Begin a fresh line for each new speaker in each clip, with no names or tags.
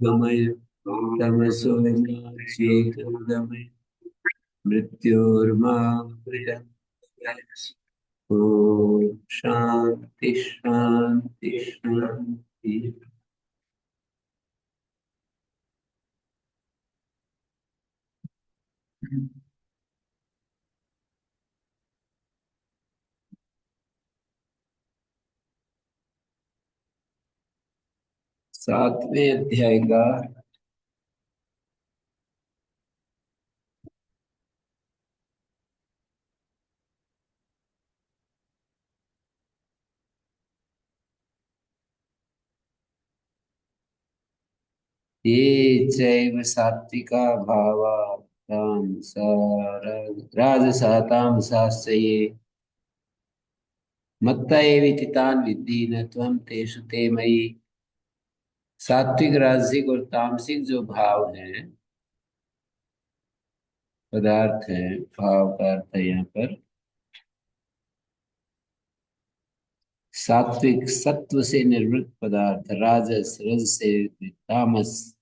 गमय तमसो मा ज्योतिर्गमय मृत्योर्मामृतंगमय। ओम शांति शांति शांति। सातवें अध्याय का ये चैव सात्विका भावा तामसा राजसा तामसाश्च ये मत्ता एवेति तान् विद्धि न त्वं तेषु ते मयि। सात्विक राजसिक और तामसिक जो भाव हैं, पदार्थ हैं, भाव का अर्थ है यहाँ पर सात्विक सत्व से निर्वृत्त पदार्थ, राजस रज से तामस,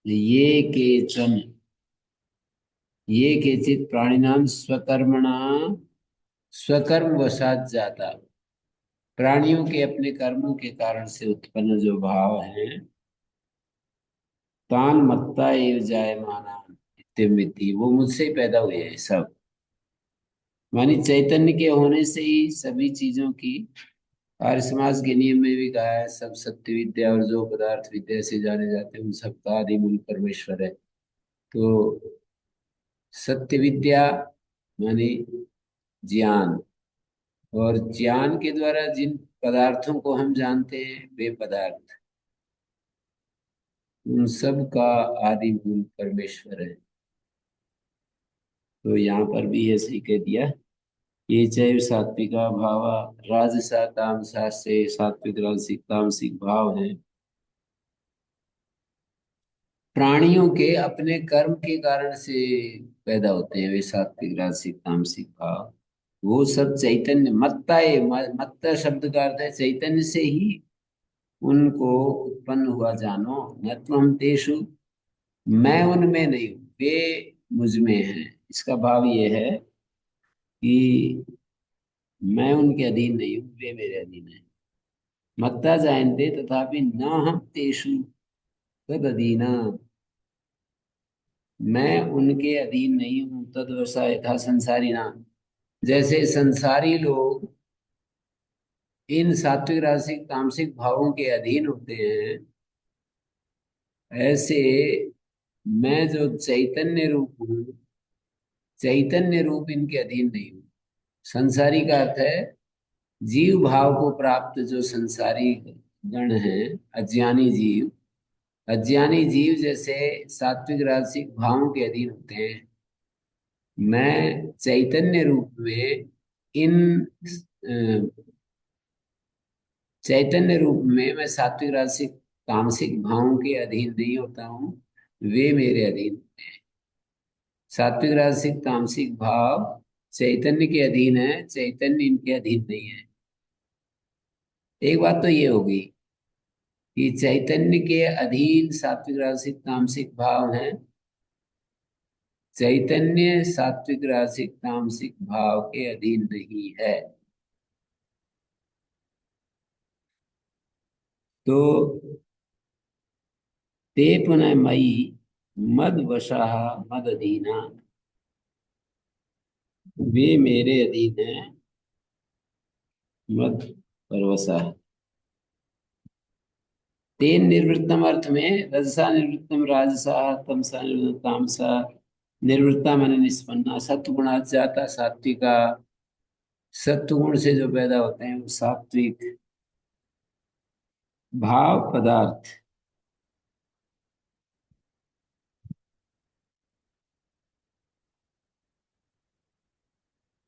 ये केचन ये केचित प्राणिनाम स्वकर्मणा स्वकर्म वशात जाता, प्राणियों के अपने कर्मों के कारण से उत्पन्न जो भाव हैं, तान मत्ता एव जायमाना इत्यं विद्धि, वो मुझसे ही पैदा हुए हैं सब। मानी चैतन्य के होने से ही सभी चीजों की, आर्य समाज के नियम में भी कहा है, सब सत्य विद्या और जो पदार्थ विद्या से जाने जाते हैं उन सबका आदि मूल परमेश्वर है। तो सत्य विद्या माने ज्ञान, और ज्ञान के द्वारा जिन पदार्थों को हम जानते हैं वे पदार्थ, उन सब का आदि मूल परमेश्वर है। तो यहाँ पर भी ऐसे ही कह दिया, ये चैव सात्विका भावा राजसा तामसा से, सात्विक राजसिक तामसिक भाव है, प्राणियों के अपने कर्म के कारण से पैदा होते हैं वे सात्विक राजसिक तामसिक भाव। वो सब चैतन्य मत्ता है, मत्ता शब्द का अर्थ है चैतन्य से ही उनको उत्पन्न हुआ जानो। न त्वं तेषु, मैं उनमें नहीं हूँ, वे मुझ में हैं। इसका भाव ये है कि मैं उनके अधीन नहीं हूँ, वे मेरे अधीन है। मत्ता जायन्ते तथापि न हम तेषु तद अधीना, मैं उनके अधीन नहीं हूँ। तदवसा यथा संसारी नाम, जैसे संसारी लोग इन सात्विक राजसिक तामसिक भावों के अधीन होते हैं, ऐसे मैं जो चैतन्य रूप हूँ, चैतन्य रूप इनके अधीन नहीं हूँ। संसारी का अर्थ है जीव भाव को प्राप्त जो संसारी गण हैं, अज्ञानी जीव। अज्ञानी जीव जैसे सात्विक राजसिक भावों के अधीन होते हैं, मैं चैतन्य रूप में इन चैतन्य रूप में मैं सात्विक राजसिक तामसिक भावों के अधीन नहीं होता हूँ, वे मेरे अधीन होते हैं। सात्विक राजसिक तामसिक भाव चैतन्य के अधीन है, चैतन्य इनके अधीन नहीं है। एक बात तो ये होगी कि चैतन्य के अधीन सात्विक राजसिक तामसिक भाव हैं, चैतन्य सात्विक राजसिक तामसिक भाव के अधीन नहीं है। तो ते पुनः मयि मद वशाह मद अधीना, वे मेरे अधीन हैं, मद परवशा। तेन निर्वृत्तम अर्थ में रजसा निर्वृत्तम राजसा, तमसा निर्वृत्तम तामसा, निर्वृत्ता माने निष्पन्ना, सत्वगुणात् जाता सात्विका, सत्वगुण से जो पैदा होते हैं वो सात्विक भाव पदार्थ।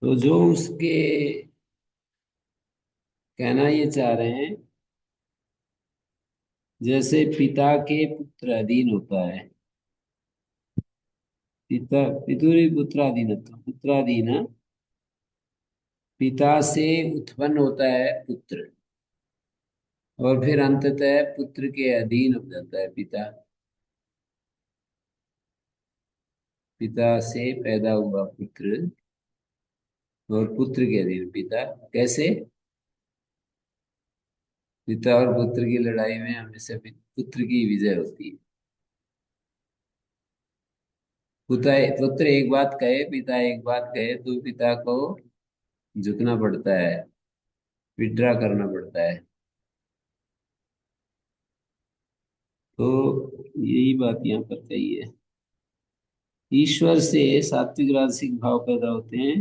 तो जो उसके कहना ये चाह रहे हैं, जैसे पिता के पुत्र अधीन होता है, पिता पितुरी पुत्राधीन, पुत्राधीन पिता से उत्पन्न होता है पुत्र, और फिर अंततः पुत्र के अधीन हो जाता है पिता। पिता से पैदा हुआ पुत्र और पुत्र के अधीन पिता। कैसे? पिता और पुत्र की लड़ाई में हमेशा पुत्र की विजय होती है। पुत्र एक बात कहे, पिता एक बात कहे, तो पिता को झुकना पड़ता है, विड्रा करना पड़ता है। तो यही बात यहाँ पर चाहिए। ईश्वर से सात्विक राजसिक भाव पैदा होते हैं।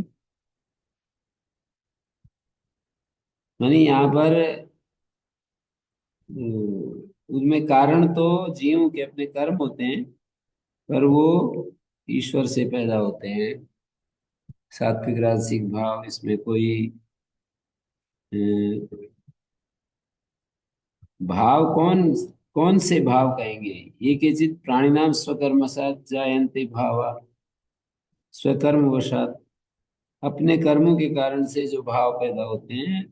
मानी यहाँ पर उनमें कारण तो जीवों के अपने कर्म होते हैं, पर वो ईश्वर से पैदा होते हैं। सात्विक राजसिक भाव, इसमें कोई अ, भाव कौन से भाव कहेंगे? ये केचित प्राणिनाम स्वकर्मसात जायन्ते भावा, स्वकर्म वशात, अपने कर्मों के कारण से जो भाव पैदा होते हैं,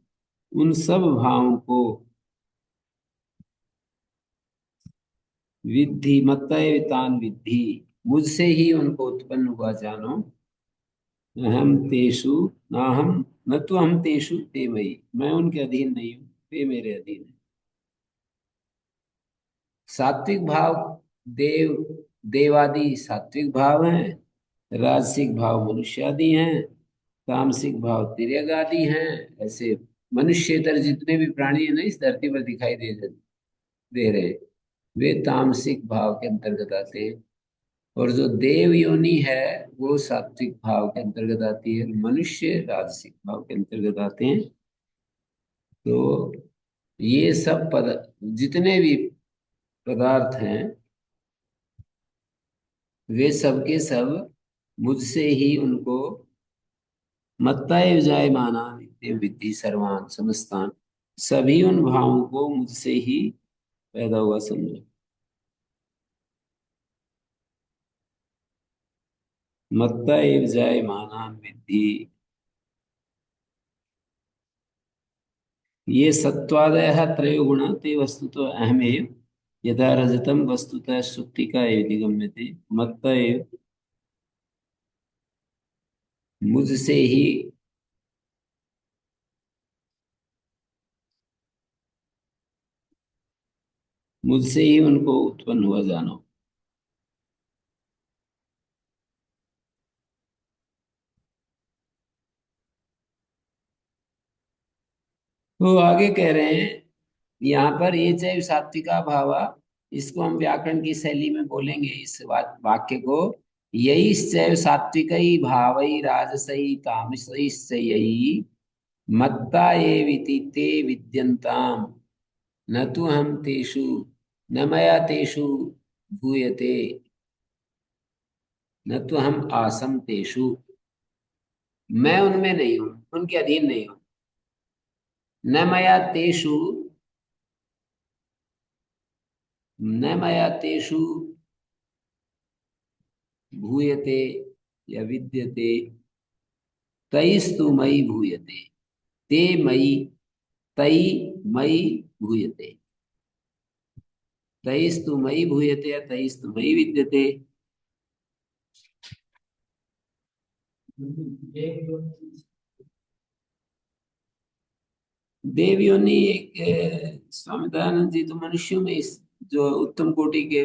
उन सब भावों को विद्धि मत्तये तान विद्धि, मुझसे ही उनको उत्पन्न हुआ जानो। अहम तेषु नाहम, न तो हम तेषु ते मयि, मैं उनके अधीन नहीं हूँ, वे मेरे अधीन है। सात्विक भाव देव देवादि सात्विक भाव हैं, राजसिक भाव मनुष्यादि हैं, तामसिक भाव तिर्यक आदि हैं। ऐसे मनुष्यतर जितने भी प्राणी हैं ना इस धरती पर दिखाई दे रहे हैं, वे तामसिक भाव के अंतर्गत आते हैं। और जो देव योनि है वो सात्विक भाव के अंतर्गत आती है, मनुष्य राजसिक भाव के अंतर्गत आते हैं। तो ये सब जितने भी पदार्थ हैं, वे सब के सब मुझसे ही उनको मत्ता एव जायमाना नित्यं विद्धि सर्वान समस्तान, सभी उन भावों को मुझसे ही पैदा हुआ समझो। मत्ता एव जायमाना विद्धि, ये सत्वादयः त्रयो गुणा ते वस्तुतो अहमेव, यथा रजतम वस्तुतः सुक्तिका एव निगम्यते, मत्ता एव, मुझसे ही, मुझसे ही उनको उत्पन्न हुआ जानो। तो आगे कह रहे हैं यहाँ पर, ये चाहे सात्विका भावा, इसको हम व्याकरण की शैली में बोलेंगे इस वाक्य को, यही चैव सात्विकई भावई राजसई तामसई यही मत्ता एविति ते विद्यन्ताम, न तो हम तेषु, न मया तेषु भूयते, न तो हम आसम तेषु, मैं उनमें नहीं हूं, उनके अधीन नहीं हूं। न मया तेषु, न मया तेषु भूयते या विद्यते, तैस्तु मयि भूयते, ते मयि, तई मयि भूयते, तैस्तु मयि भूयते या तैस्तु मयि विद्यते। देव योनि एक स्वामी दयानंद जी तो मनुष्यों में इस जो उत्तम कोटि के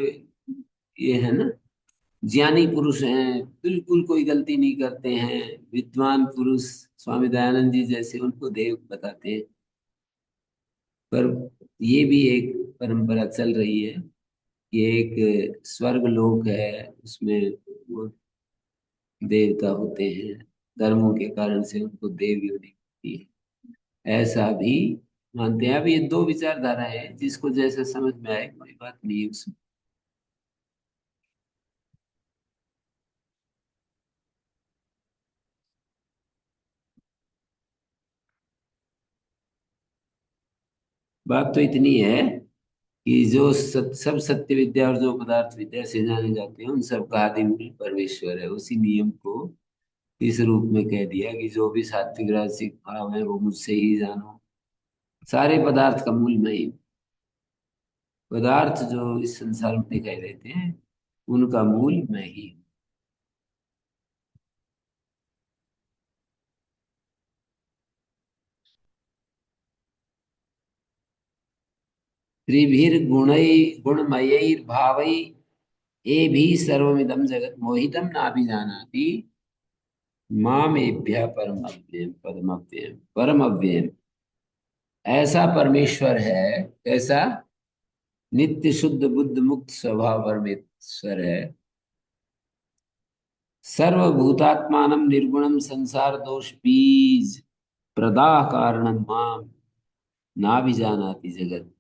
ये है ना, ज्ञानी पुरुष हैं, बिल्कुल कोई गलती नहीं करते हैं, विद्वान पुरुष, स्वामी दयानंद जी जैसे उनको देव बताते हैं। पर ये भी एक परंपरा चल रही है कि एक स्वर्ग लोक है, उसमें वो देवता होते हैं, कर्मों के कारण से उनको देव योनि मिलती है, ऐसा भी मानते हैं। अब ये दो विचारधारा है, जिसको जैसे समझ में आए, कोई बात नहीं है उसमें। बात तो इतनी है कि जो सब सत्य विद्या और जो पदार्थ विद्या से जाने जाते हैं, उन सब का आदि मूल परमेश्वर है। उसी नियम को इस रूप में कह दिया कि जो भी सात्विक राजसिक भाव है वो मुझसे ही जानो। सारे पदार्थ का मूल मैं ही हूँ। पदार्थ जो इस संसार में दिखाई देते हैं उनका मूल मैं ही हूँ। त्रिभिर्गुणै गुणमयैर्भावै एभिः सर्वमिदं जगत् मोहितं नाभिजानाति मामेभ्यः परमव्ययम्। ऐसा परमेश्वर है। कैसा? नित्य शुद्ध बुद्ध मुक्त स्वभाव परमेश्वर है। सर्वभूतात्मानं निर्गुणं संसार दोष बीज प्रदाह कारणं माम नाभिजानाति जगत।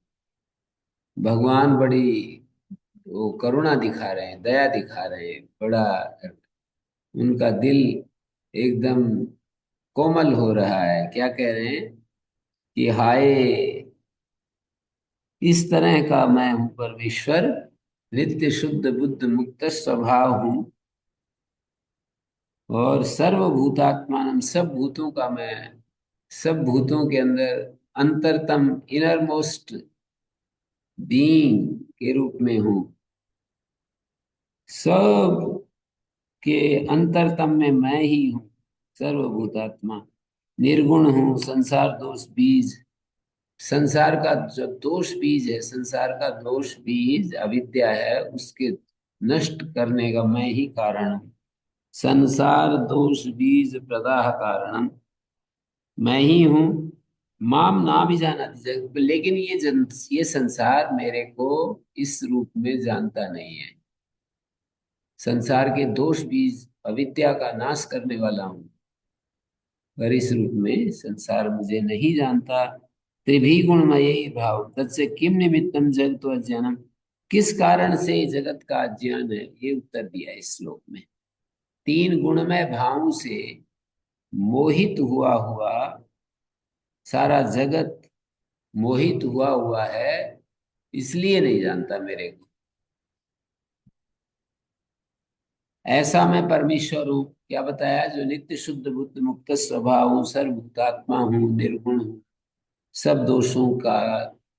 भगवान बड़ी वो करुणा दिखा रहे हैं, दया दिखा रहे हैं, बड़ा उनका दिल एकदम कोमल हो रहा है। क्या कह रहे हैं कि हाय, इस तरह का मैं हूं परमेश्वर, नित्य शुद्ध बुद्ध मुक्त स्वभाव हूं, और सर्वभूतात्मान सब भूतों का मैं, सब भूतों के अंदर अंतरतम इनर मोस्ट बीइंग के रूप में हूं। सब के अंतरतम में मैं ही हूँ। सर्वभूतात्मा निर्गुण हूँ। संसार दोष बीज, संसार का जो दोष बीज है, संसार का दोष बीज अविद्या है, उसके नष्ट करने का मैं ही कारण हूँ। संसार दोष बीज प्रदाह कारणम, मैं ही हूँ। माम ना भी जाना, लेकिन ये संसार मेरे को इस रूप में जानता नहीं है। संसार के दोष बीज अविद्या का नाश करने वाला हूँ, पर इस रूप में संसार मुझे नहीं जानता। त्रिभी गुणमय भाव तत्से किम निमित्तम जगत अज्ञानम, किस कारण से जगत का अज्ञान है, ये उत्तर दिया इस श्लोक में। तीन गुणमय भावों से मोहित हुआ हुआ सारा जगत मोहित हुआ हुआ है, इसलिए नहीं जानता मेरे को। ऐसा मैं परमेश्वर हूँ, क्या बताया, जो नित्य शुद्ध बुद्ध मुक्त स्वभाव हूँ, सर्वभूतात्मा हूँ, निर्गुण हूँ, सब दोषों का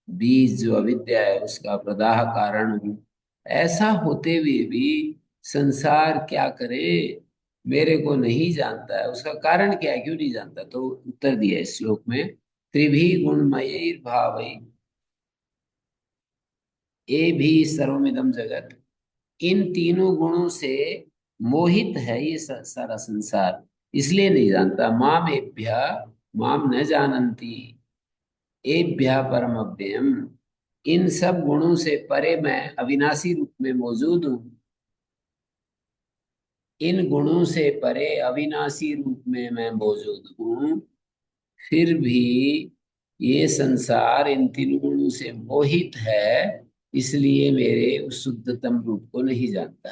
बीज जो अविद्या है उसका प्रदाह कारण हूँ। ऐसा होते हुए भी संसार क्या करे, मेरे को नहीं जानता है। उसका कारण क्या है, क्यों नहीं जानता? तो उत्तर दिया इस श्लोक में, त्रिभी गुणमय भाव ए भी सर्वमिदम जगत, इन तीनों गुणों से मोहित है ये सारा संसार, इसलिए नहीं जानता। माम एभ्य माम न जानन्ति एभ्य परम अव्ययम, इन सब गुणों से परे मैं अविनाशी रूप में मौजूद हूँ। इन गुणों से परे अविनाशी रूप में मैं मौजूद हूँ, फिर भी ये संसार इन तीन गुणों से मोहित है, इसलिए मेरे उस शुद्धतम रूप को नहीं जानता।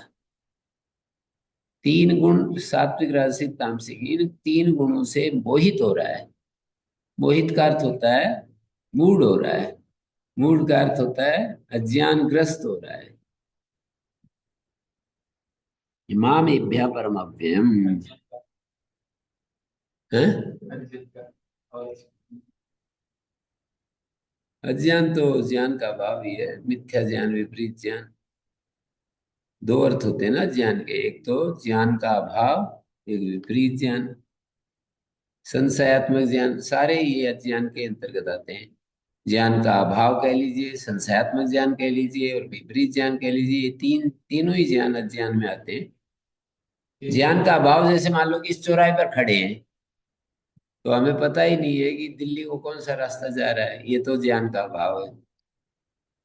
तीन गुण, सात्विक राजसिक तामसिक, इन तीन गुणों से मोहित हो रहा है। मोहित का अर्थ होता है मूड हो रहा है। मूड का अर्थ होता है अज्ञान ग्रस्त हो रहा है। इमामेभ्यः परमव्ययम् है। अज्ञान तो ज्ञान का भाव ही है, मिथ्या ज्ञान, विपरीत ज्ञान। दो अर्थ होते हैं ना ज्ञान के, एक तो ज्ञान का अभाव, एक विपरीत ज्ञान। संशयात्मक ज्ञान सारे ये अज्ञान के अंतर्गत आते हैं। ज्ञान का अभाव कह लीजिए, संशयात्मक ज्ञान कह लीजिए, और विपरीत ज्ञान कह लीजिए, ये तीनों ही ज्ञान अज्ञान में आते हैं। ज्ञान का अभाव, जैसे मान लो कि इस चौराहे पर खड़े हैं तो हमें पता ही नहीं है कि दिल्ली को कौन सा रास्ता जा रहा है, ये तो ज्ञान का अभाव है।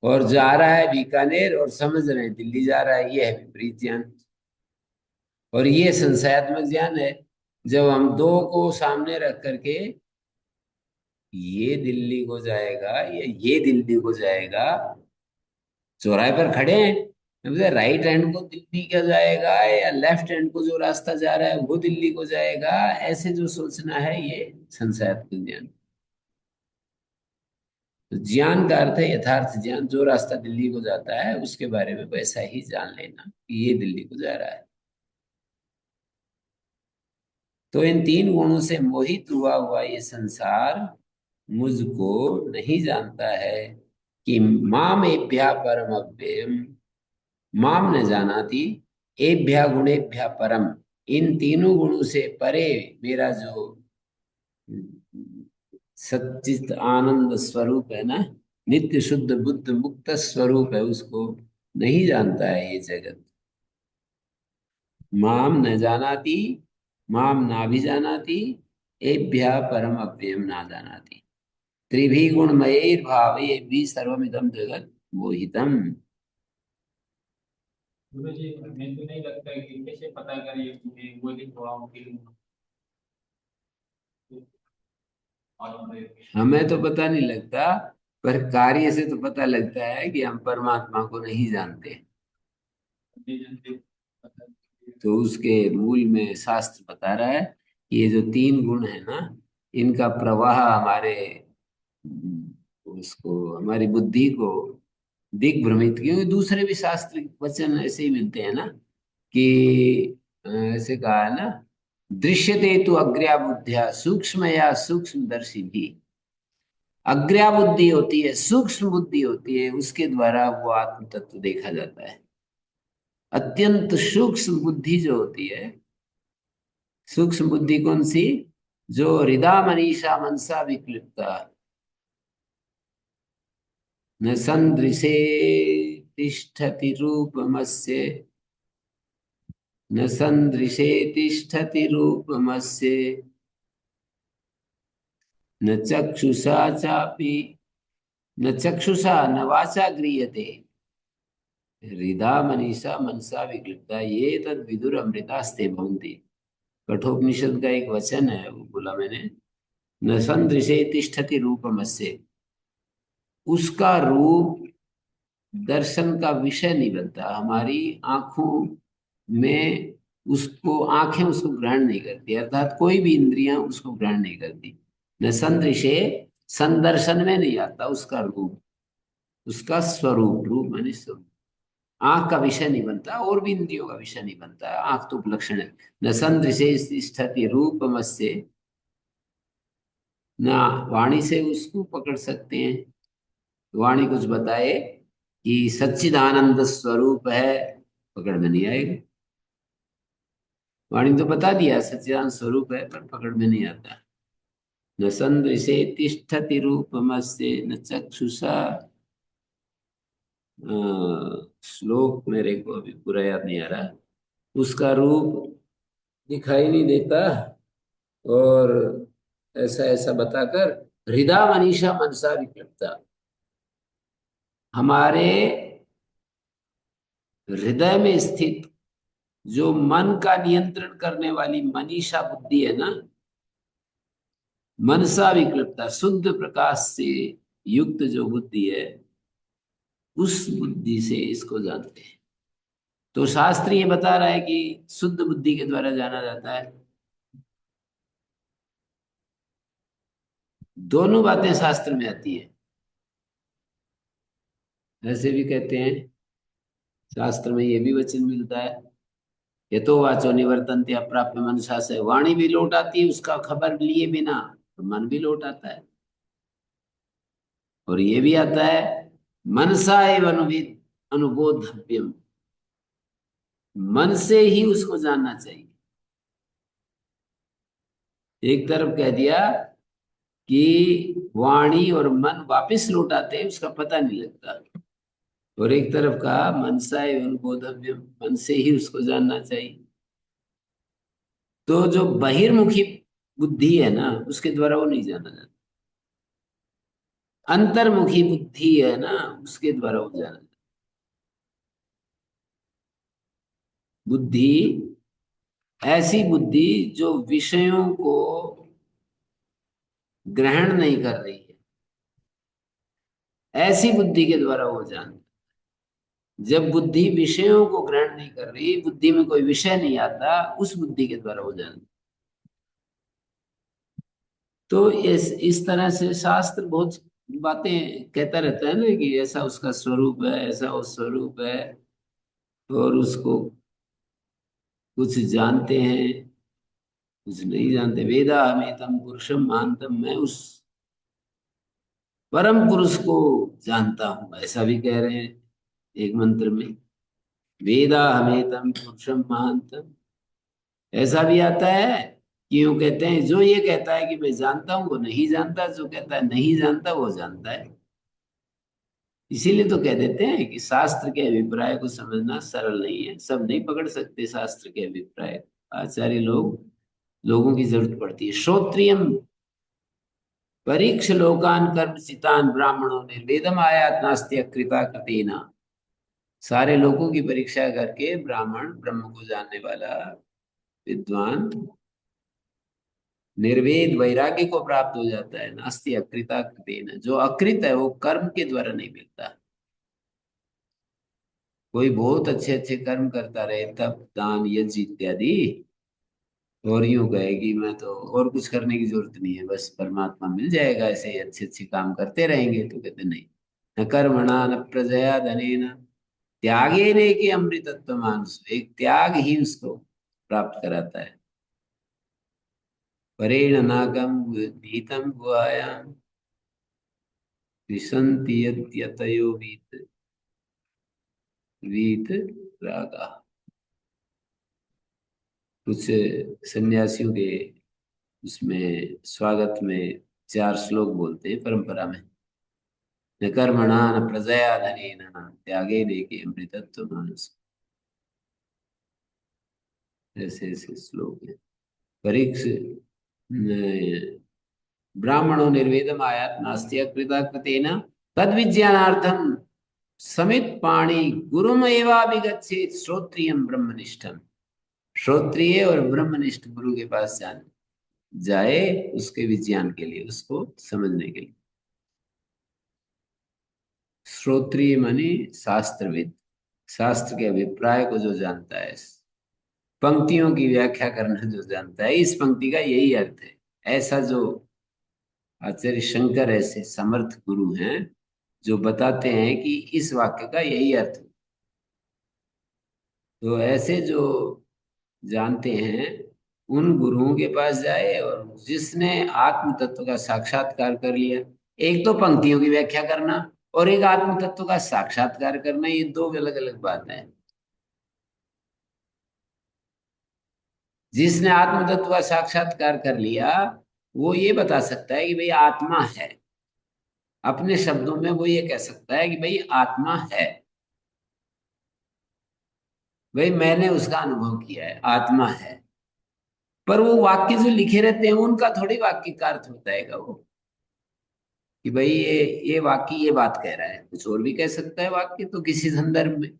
और जा रहा है बीकानेर और समझ रहे हैं दिल्ली जा रहा है, ये है विपरीत ज्ञान। और ये संशयात्मक ज्ञान है, जब हम दो को सामने रख करके ये दिल्ली को जाएगा या ये दिल्ली को जाएगा, चौराहे पर खड़े हैं, अब राइट हैंड को दिल्ली का जाएगा या लेफ्ट हैंड को जो रास्ता जा रहा है वो दिल्ली को जाएगा, ऐसे जो सोचना है ये संशयात्मक ज्ञान। तो ज्ञान का अर्थ है यथार्थ ज्ञान, जो रास्ता दिल्ली को जाता है उसके बारे में वैसा ही जान लेना कि ये दिल्ली को जा रहा है। तो इन तीन गुणों से मोहित हुआ हुआ ये संसार मुझको नहीं जानता है कि माम एभ्या परम अव्ययम, माम न जानाति एभ्या गुणेभ्या परम, इन तीनों गुणों से परे मेरा जो सच्चित आनंद स्वरूप है ना, नित्य शुद्ध बुद्ध मुक्त स्वरूप है, उसको नहीं जानता है ये जगत। माम न जानाति, माम नाभिजानाति, एभ्यः परम अव्ययम ना जानाति, त्रिभी गुणमयैर्भावैः भी सर्वमिदं जगत् मोहितम्।
गुरु जी, हमें तो नहीं लगता कि कैसे पता करें कि वो लिख हुआ हूँ कि और
हमें तो पता नहीं लगता, पर कार्य से तो पता लगता है कि हम परमात्मा को नहीं जानते। तो उसके मूल में शास्त्र बता रहा है कि ये जो तीन गुण है ना, इनका प्रवाह हमारे उसको, हमारी बुद्धि को दिग्भ्रमित, क्योंकि दूसरे भी शास्त्र वचन ऐसे ही मिलते हैं ना कि ऐसे कहा है ना, दृश्यते तो अग्र्या बुद्धिया सूक्ष्म या सूक्ष्म दर्शी भी। अग्र्या बुद्धि होती है, सूक्ष्म बुद्धि होती है, उसके द्वारा वो आत्म तत्व देखा जाता है। अत्यंत सूक्ष्म बुद्धि जो होती है, सूक्ष्म बुद्धि कौन सी? जो हृदा मनीषा मनसा विक्लिप्ता न संदृशे तिष्ठति रूपमस्य, न संदृशे तिष्ठति रूपमस्य, न चक्षुषा चापि, न चक्षुषा न वाचा गृह्यते, हृदा मनीषा मनसा विक्लिप्ता ये तद विदुर अमृतास्ते भवन्ति। कठोपनिषद का एक वचन है, वो बोला मैंने, न संदृशे तिष्ठति रूपमस्य, उसका रूप दर्शन का विषय नहीं बनता, हमारी आंखों में उसको, आंखें उसको ग्रहण नहीं करती, अर्थात कोई भी इंद्रियां उसको ग्रहण नहीं करती। न संदृशे, संदर्शन में नहीं आता उसका रूप, उसका स्वरूप, रूप माने स्वरूप, आंख का विषय नहीं बनता और भी इंद्रियों का विषय नहीं बनता, आंख तो उपलक्षण है। न संदृशे स्थिति रूपमस्य, ना वाणी से उसको पकड़ सकते हैं, वाणी कुछ बताए कि सच्चिदानंद स्वरूप है, पकड़ में नहीं आएगा। वाणी तो बता दिया सच्चिदानंद स्वरूप है, पर पकड़ में नहीं आता। न संदृशे तिष्ठति रूपमस्य न चक्षुषा, श्लोक मेरे को अभी पूरा याद नहीं आ रहा, उसका रूप दिखाई नहीं देता, और ऐसा ऐसा बताकर हृदा मनीषा मनसा विक्लिप्ता, हमारे हृदय में स्थित जो मन का नियंत्रण करने वाली मनीषा बुद्धि है ना, मनसा विक्लिप्ता, शुद्ध प्रकाश से युक्त जो बुद्धि है, उस बुद्धि से इसको जानते हैं। तो शास्त्र ये बता रहा है कि शुद्ध बुद्धि के द्वारा जाना जाता है। दोनों बातें शास्त्र में आती है। ऐसे भी कहते हैं, शास्त्र में ये भी वचन मिलता है, ये तो वाचो निवर्तन्ते अप्राप्य मनसा से, वाणी भी लौट आती है उसका खबर लिए बिना, तो मन भी लौट आता है। और ये भी आता है, मनसा एवं अनुविद अनुबोधव्यम, मन से ही उसको जानना चाहिए। एक तरफ कह दिया कि वाणी और मन वापस लौट आते हैं, उसका पता नहीं लगता, और एक तरफ कहा मनसा एवं बोधव्य, मन से ही उसको जानना चाहिए। तो जो बहिर्मुखी बुद्धि है ना, उसके द्वारा वो नहीं जाना जाता, अंतर्मुखी बुद्धि है ना, उसके द्वारा वो जाना जाता। बुद्धि, ऐसी बुद्धि जो विषयों को ग्रहण नहीं कर रही है, ऐसी बुद्धि के द्वारा वो जानता। जब बुद्धि विषयों को ग्रहण नहीं कर रही, बुद्धि में कोई विषय नहीं आता, उस बुद्धि के द्वारा वो जानता। तो इस तरह से शास्त्र बहुत बातें कहता रहता है ना कि ऐसा उसका स्वरूप है, ऐसा वो स्वरूप है, और उसको कुछ जानते हैं, कुछ नहीं जानते। वेदा हमें तम पुरुषम महानतम, मैं उस परम पुरुष को जानता हूं, ऐसा भी कह रहे हैं एक मंत्र में। वेदा हमें तम पुरुषम महानतम, ऐसा भी आता है कि यूं कहते हैं, जो ये कहता है कि मैं जानता हूं वो नहीं जानता, जो कहता है नहीं जानता वो जानता है। इसीलिए तो कह देते हैं कि शास्त्र के अभिप्राय को समझना सरल नहीं है, सब नहीं पकड़ सकते शास्त्र के अभिप्राय। आचार्य लोगों की जरूरत पड़ती है। श्रोत्रियम परीक्ष लोकान कर्म चितान ब्राह्मणों ने वेदम आयात नास्ति अकृता कृतेना। सारे लोगों की परीक्षा करके ब्राह्मण, ब्रह्म को जानने वाला विद्वान, निर्वेद वैराग्य को प्राप्त हो जाता है। नास्ति अकृता कृतेन, जो अकृत है वो कर्म के द्वारा नहीं मिलता। कोई बहुत अच्छे अच्छे कर्म करता रहे, तप दान यज्ञ इत्यादि, और यूं कहे कि मैं तो और कुछ करने की जरूरत नहीं है, बस परमात्मा मिल जाएगा, ऐसे ही अच्छे अच्छे काम करते रहेंगे, तो कहते नहीं। न कर्मणा न प्रजया धनेन त्यागे रे के अमृतत्व मानुष, एक त्याग ही उसको प्राप्त कराता है। परेण नागम नीतम गुहायाम विसन्ति यतयो वीत वीत रागा। कुछ सन्यासियों के उसमें स्वागत में 4 श्लोक बोलते हैं परंपरा में। न कर्मणा न प्रजया धनेन त्यागे देके अमृतत्व मानुष, ऐसे ऐसे श्लोक है। परीक्ष ब्राह्मणो निर्वेदम आयात नास्ति अकृता कृतेन तद विज्ञानार्थम समित पाणी गुरुम एवाभिगच्छेत श्रोत्रियम ब्रह्मनिष्ठम। श्रोत्रिय और ब्रह्मनिष्ठ गुरु के पास जाए उसके विज्ञान के लिए, उसको समझने के लिए। श्रोत्रिय माने शास्त्रविद, शास्त्र के अभिप्राय को जो जानता है, पंक्तियों की व्याख्या करना जो जानता है, इस पंक्ति का यही अर्थ है। ऐसा जो आचार्य शंकर ऐसे समर्थ गुरु हैं जो बताते हैं कि इस वाक्य का यही अर्थ है। तो ऐसे जो जानते हैं उन गुरुओं के पास जाए, और जिसने आत्म तत्व का साक्षात्कार कर लिया। एक तो पंक्तियों की व्याख्या करना और एक आत्म तत्व का साक्षात्कार करना, ये दो अलग अलग बातें हैं। जिसने आत्म तत्व का साक्षात्कार कर लिया वो ये बता सकता है कि भाई आत्मा है। अपने शब्दों में वो ये कह सकता है कि भाई आत्मा है, भाई मैंने उसका अनुभव किया है, आत्मा है। पर वो वाक्य जो लिखे रहते हैं उनका थोड़ी वाक्य का अर्थ होता है वो, कि भाई ये वाक्य ये बात कह रहा है। कुछ और भी कह सकता है वाक्य तो किसी संदर्भ में।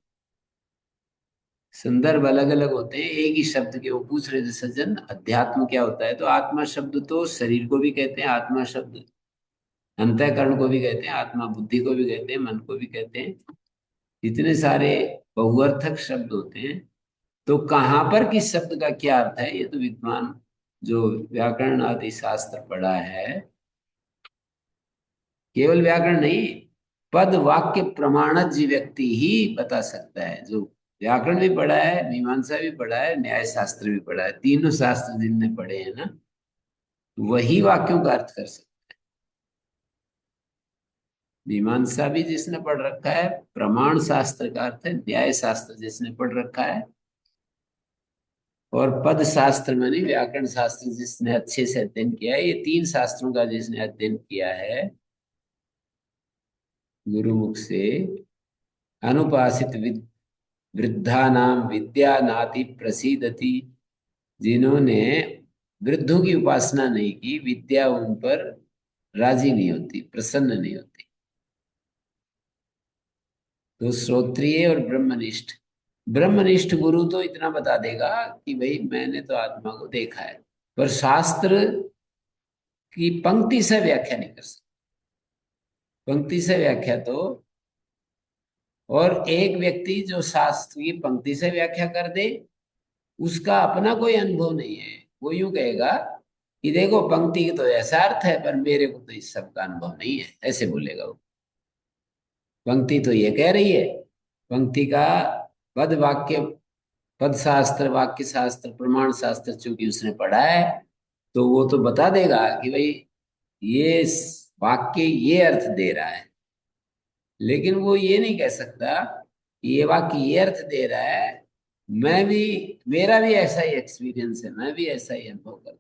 संदर्भ अलग अलग होते हैं एक ही शब्द के। वो पूछ रहे थे सज्जन, अध्यात्म क्या होता है, तो आत्मा शब्द तो शरीर को भी कहते हैं, आत्मा शब्द अंतःकरण को भी कहते हैं, आत्मा बुद्धि को भी कहते हैं, मन को भी कहते हैं। इतने सारे बहुअर्थक शब्द होते हैं। तो कहाँ पर किस शब्द का क्या अर्थ है, ये तो विद्वान जो व्याकरण आदि शास्त्र पढ़ा है, केवल व्याकरण नहीं, पद वाक्य प्रमाणज्ञ व्यक्ति ही बता सकता है। जो व्याकरण भी पढ़ा है, मीमांसा भी पढ़ा है, न्याय शास्त्र भी पढ़ा है, तीनों शास्त्र जिनने पढ़े हैं ना, वही वाक्यों का अर्थ कर सकते। मीमांसा भी जिसने पढ़ रखा है, प्रमाण शास्त्र का अर्थ है न्याय शास्त्र जिसने पढ़ रखा है, और पद शास्त्र मानी व्याकरण शास्त्र जिसने अच्छे से अध्ययन किया है। ये 3 शास्त्रों का जिसने अध्ययन किया है गुरुमुख से, अनुपासित वृद्धा नाम विद्या नाति प्रसीदति। जिन्होंने वृद्धों की उपासना नहीं की, विद्या उन पर राजी नहीं होती, प्रसन्न नहीं होती। तो श्रोत्रिय और ब्रह्मनिष्ठ, ब्रह्मनिष्ठ गुरु तो इतना बता देगा कि भाई मैंने तो आत्मा को देखा है, पर शास्त्र की पंक्ति से व्याख्या नहीं कर सकता। पंक्ति से व्याख्या तो, और एक व्यक्ति जो शास्त्र की पंक्ति से व्याख्या कर दे उसका अपना कोई अनुभव नहीं है। वो यूं कहेगा कि देखो पंक्ति की तो ऐसा अर्थ है पर मेरे को तो इस सब का अनुभव नहीं है, ऐसे बोलेगा वो। पंक्ति तो ये कह रही है, पंक्ति का पद वाक्य पद शास्त्र, वाक्य शास्त्र, प्रमाण शास्त्र चूंकि उसने पढ़ा है, तो वो तो बता देगा कि भाई ये वाक्य ये अर्थ दे रहा है। लेकिन वो ये नहीं कह सकता कि ये वाक्य ये अर्थ दे रहा है। मैं भी, मेरा भी ऐसा ही एक्सपीरियंस है, मैं भी ऐसा ही अनुभव करता हूं।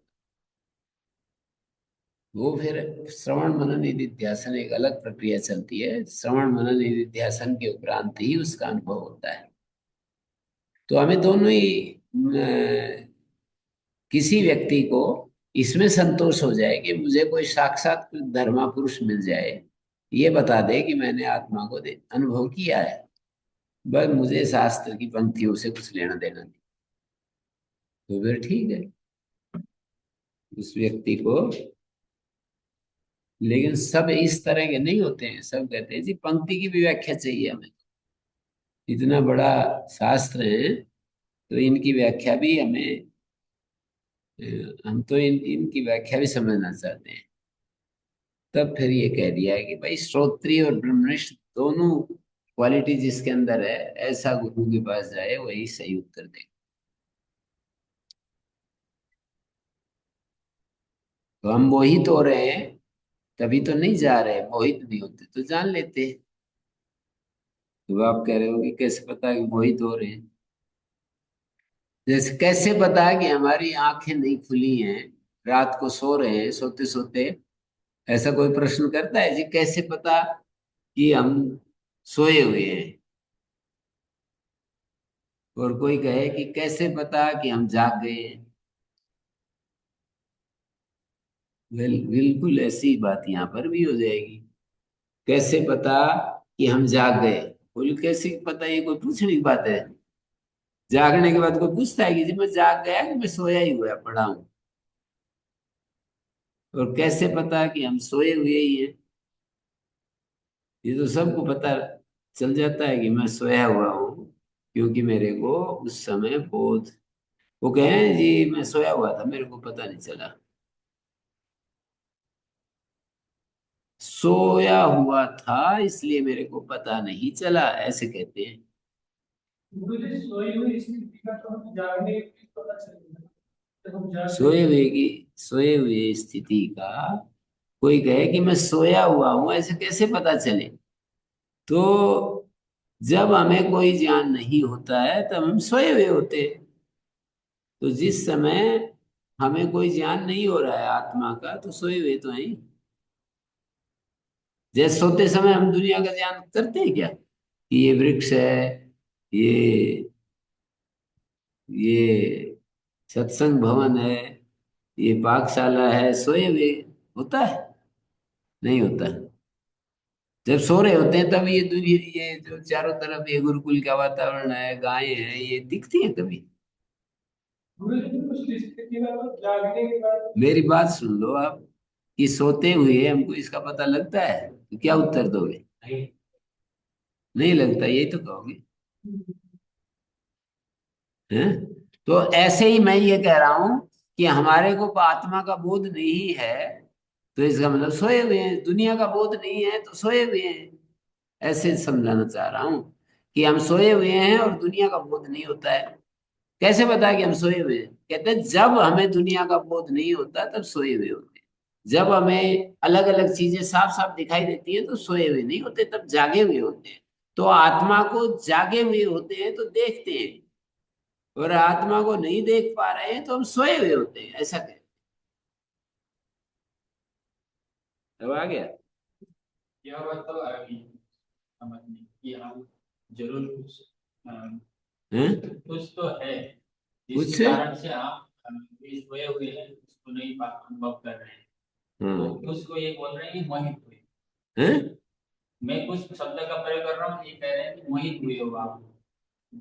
वो फिर श्रवण मनन निधिध्यासन एक अलग प्रक्रिया चलती है। श्रवण मनन निधिध्यासन के उपरांत ही उसका अनुभव होता है। तो हमें दोनों ही किसी व्यक्ति को इसमें संतोष हो जाए कि मुझे कोई साक्षात कोई धर्मा पुरुष मिल जाए, ये बता दे कि मैंने आत्मा को अनुभव किया है, बस मुझे शास्त्र की पंक्तियों से कुछ लेना देना नहीं, तो फिर ठीक है उस व्यक्ति को। लेकिन सब इस तरह के नहीं होते हैं। सब कहते हैं जी पंक्ति की भी व्याख्या चाहिए हमें, इतना बड़ा शास्त्र है तो इनकी व्याख्या भी हमें, हम तो इनकी व्याख्या भी समझना चाहते हैं। तब फिर ये कह दिया है कि भाई श्रोत्रिय और ब्रह्मनिष्ठ दोनों क्वालिटी जिसके अंदर है, ऐसा गुरु के पास जाए वही सही उत्तर दे। तो हम मोहित हो रहे हैं तभी तो नहीं जा रहे, मोहित नहीं होते तो जान लेते। तो आप कह रहे हो कि कैसे पता कि मोहित हो रहे हैं। जैसे कैसे पता कि हमारी आंखें नहीं खुली हैं, रात को सो रहे हैं, सोते सोते ऐसा कोई प्रश्न करता है जी कैसे पता कि हम सोए हुए हैं। और कोई कहे कि कैसे पता कि हम जाग गए हैं। बिल्कुल ऐसी बात यहाँ पर भी हो जाएगी। कैसे पता कि हम जाग गए। बोले कैसे पता, ये कोई पूछने की बात है? जागने के बाद कोई पूछता है कि जी मैं जाग गया कि मैं सोया ही हुआ पड़ा हूं? और कैसे पता कि हम सोए हुए ही हैं? ये तो सबको पता चल जाता है कि मैं सोया हुआ हूँ, क्योंकि मेरे को उस समय बोध, वो कहे जी मैं सोया हुआ था मेरे को पता नहीं चला। सोया हुआ था इसलिए मेरे को पता नहीं चला, ऐसे कहते हैं।
मुझे सोई हुई स्थिति का तो हमें जागने की पता चलेगा जब हम जाग
सोए
रहे
हुए की, सोए हुए स्थिति का कोई कहे कि मैं सोया हुआ हूं, ऐसे कैसे पता चले? तो जब हमें कोई ज्ञान नहीं होता है तब हम सोए हुए होते हैं। तो जिस समय हमें कोई ज्ञान नहीं हो रहा है आत्मा का, तो सोए हुए तो हैं ही। जैसे सोते समय हम दुनिया का ज्ञान करते हैं क्या कि ये वृक्ष है, ये ये सत्संग भवन है, ये पाकशाला है, सोए हुए होता है? नहीं होता। जब सो रहे होते हैं तब ये दुनिया, ये जो चारों तरफ ये गुरुकुल का वातावरण है, गायें हैं, ये दिखती हैं कभी?
मुझे उस स्थिति में तो जागने के बाद
मेरी बात सुन लो आप, कि सोते हुए हमको इसका पता लगता है, तो क्या उत्तर दोगे?
नहीं।
नहीं लगता, यही तो कहोगे। हैं? तो ऐसे ही मैं ये कह रहा हूं कि हमारे को आत्मा का बोध नहीं है, तो इसका मतलब सोए हुए हैं। दुनिया का बोध नहीं है तो सोए हुए हैं, ऐसे समझाना चाह रहा हूं कि हम सोए हुए हैं और दुनिया का बोध नहीं होता है। कैसे पता कि हम सोए हुए हैं? कहते हैं जब हमें दुनिया का बोध नहीं होता तब सोए हुए होते हैं। जब हमें अलग अलग चीजें साफ साफ दिखाई देती है तो सोए हुए नहीं होते, तब जागे हुए होते हैं। तो आत्मा को जागे हुए होते हैं तो देखते हैं, और आत्मा को नहीं देख पा रहे हैं तो हम सोए हुए होते हैं, ऐसा कहें। अब आ गया?
यह बात तो आ गई समझने कि हम जरूर कुछ
हैं?
कुछ तो है जिसके
कुछ?
कारण से आप इस सोए हुए हैं उसको नहीं अनुभव कर रहे हैं। तो
हाँ।
कुछ को ये बोल रहे हैं कि मोहित हुए।
हैं?
मैं कुछ शब्द का प्रयोग कर रहा हूँ, ये कह रहे हैं कि मोहित हुए हो आप।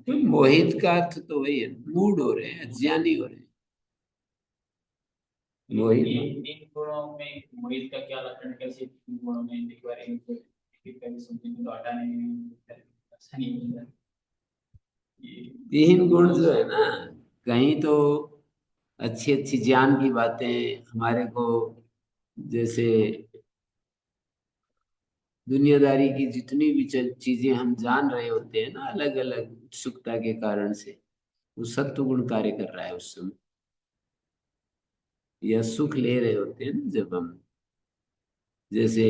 तो मोहित का अर्थ तो वही है, मूड हो रहे हैं, अज्ञानी हो रहे हैं। मोहित।
इन तीन गुणों में मोहित का क्या लक्षण है, कैसे तीन गुणों में एक बार कभी समझेंगे तो हटाने में अच्छा नहीं होता। ये
तीन गुण जो है ना, कहीं तो अच्छी अच्छी ज्ञान की बातें हमारे को, जैसे दुनियादारी की जितनी भी चीजें हम जान रहे होते हैं ना, अलग अलग उत्सुकता के कारण से, वो सत्व गुण कार्य कर रहा है उस समय। या सुख ले रहे होते हैं ना जब हम, जैसे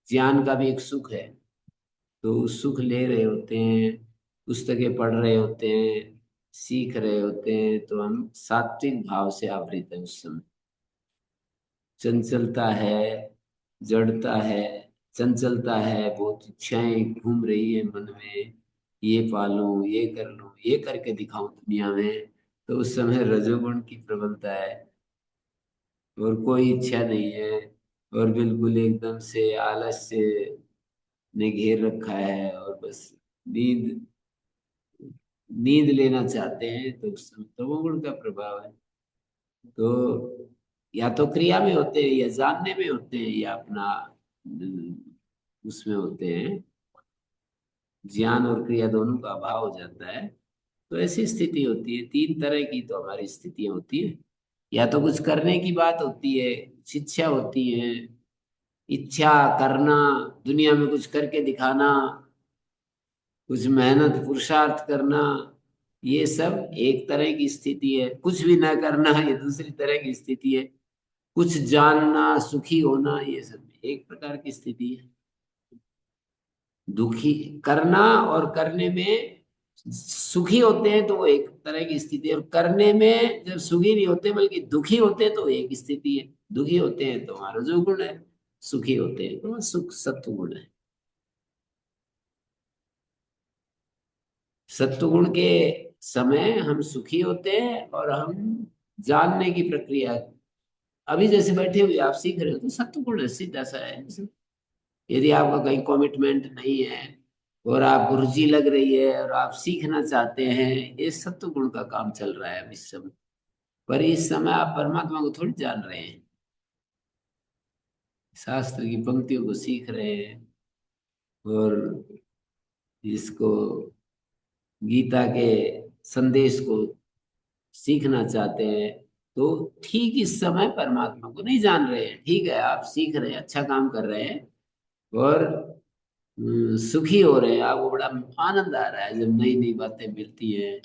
ज्ञान का भी एक सुख है, तो उस सुख ले रहे होते हैं, पुस्तकें पढ़ रहे होते हैं, सीख रहे होते हैं, तो हम सात्विक भाव से आवृत है उस समय। चंचलता है, जड़ता है, चंचलता है, बहुत इच्छाएं घूम रही है मन में, ये पालूं, ये कर लूं, ये करके दिखाऊं दुनिया में, तो उस समय रजोगुण की प्रबलता है। और कोई इच्छा नहीं है, और बिल्कुल एकदम से आलस से ने घेर रखा है, और बस नींद नींद लेना चाहते हैं, तो उस समय तमोगुण का प्रभाव है। तो या तो क्रिया में होते हैं, या जानने में होते हैं, या अपना उसमें होते हैं, ज्ञान और क्रिया दोनों का अभाव हो जाता है। तो ऐसी स्थिति होती है। तीन तरह की तो हमारी स्थितियां होती है। या तो कुछ करने की बात होती है, शिक्षा होती है, इच्छा करना, दुनिया में कुछ करके दिखाना, कुछ मेहनत पुरुषार्थ करना, ये सब एक तरह की स्थिति है। कुछ भी ना करना, ये दूसरी तरह की स्थिति है। कुछ जानना, सुखी होना, ये सब एक प्रकार की स्थिति है। दुखी करना और करने में सुखी होते हैं तो वो एक तरह की स्थिति है, और करने में जब सुखी नहीं होते बल्कि दुखी होते हैं तो एक स्थिति है। दुखी होते हैं तो हमारा जो गुण है, सुखी होते हैं तो सुख सत्व गुण है। सत्व गुण के समय हम सुखी होते हैं, और हम जानने की प्रक्रिया, अभी जैसे बैठे हुए आप सीख रहे हो, तो सत्व गुण है, सीधा सा है। यदि आपका कहीं कमिटमेंट नहीं है, और आपको रुचि लग रही है, और आप सीखना चाहते हैं, ये सत्व गुण का काम चल रहा है अभी इस समय। पर इस समय आप परमात्मा को थोड़ी जान रहे हैं, शास्त्र की पंक्तियों को सीख रहे हैं, और इसको, गीता के संदेश को सीखना चाहते हैं। तो ठीक इस समय परमात्मा को नहीं जान रहे हैं। ठीक है, आप सीख रहे हैं, अच्छा काम कर रहे हैं, और सुखी हो रहे हैं, आपको बड़ा आनंद आ रहा है जब नई नई बातें मिलती हैं।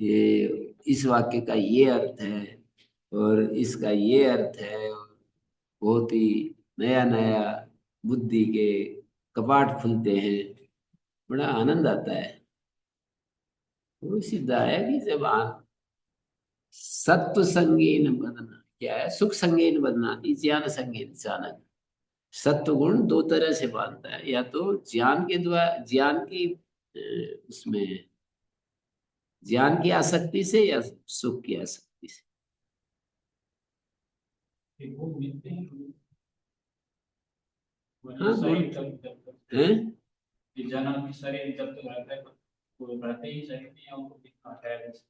ये इस वाक्य का ये अर्थ है, और इसका ये अर्थ है, और बहुत ही नया नया बुद्धि के कपाट खुलते हैं, बड़ा आनंद आता है। वो सीधा है कि जब सत्व संगीन बदना, क्या है, सुख संगीन बदना, ज्ञान संगीन चाणक्य। सत्व गुण दो तरह से बांधता है, या तो ज्ञान के द्वारा, ज्ञान की उसमें ज्ञान की आसक्ति से, या सुख की आसक्ति से।
फिर वो मिलते हैं, वही
हाँ, गुण
शरीर जब जब तक
है।
ये जन्म की शरीर जब तक रहता है, वो रहते ही शरीर नहीं है, उनको दिखना है जैसे।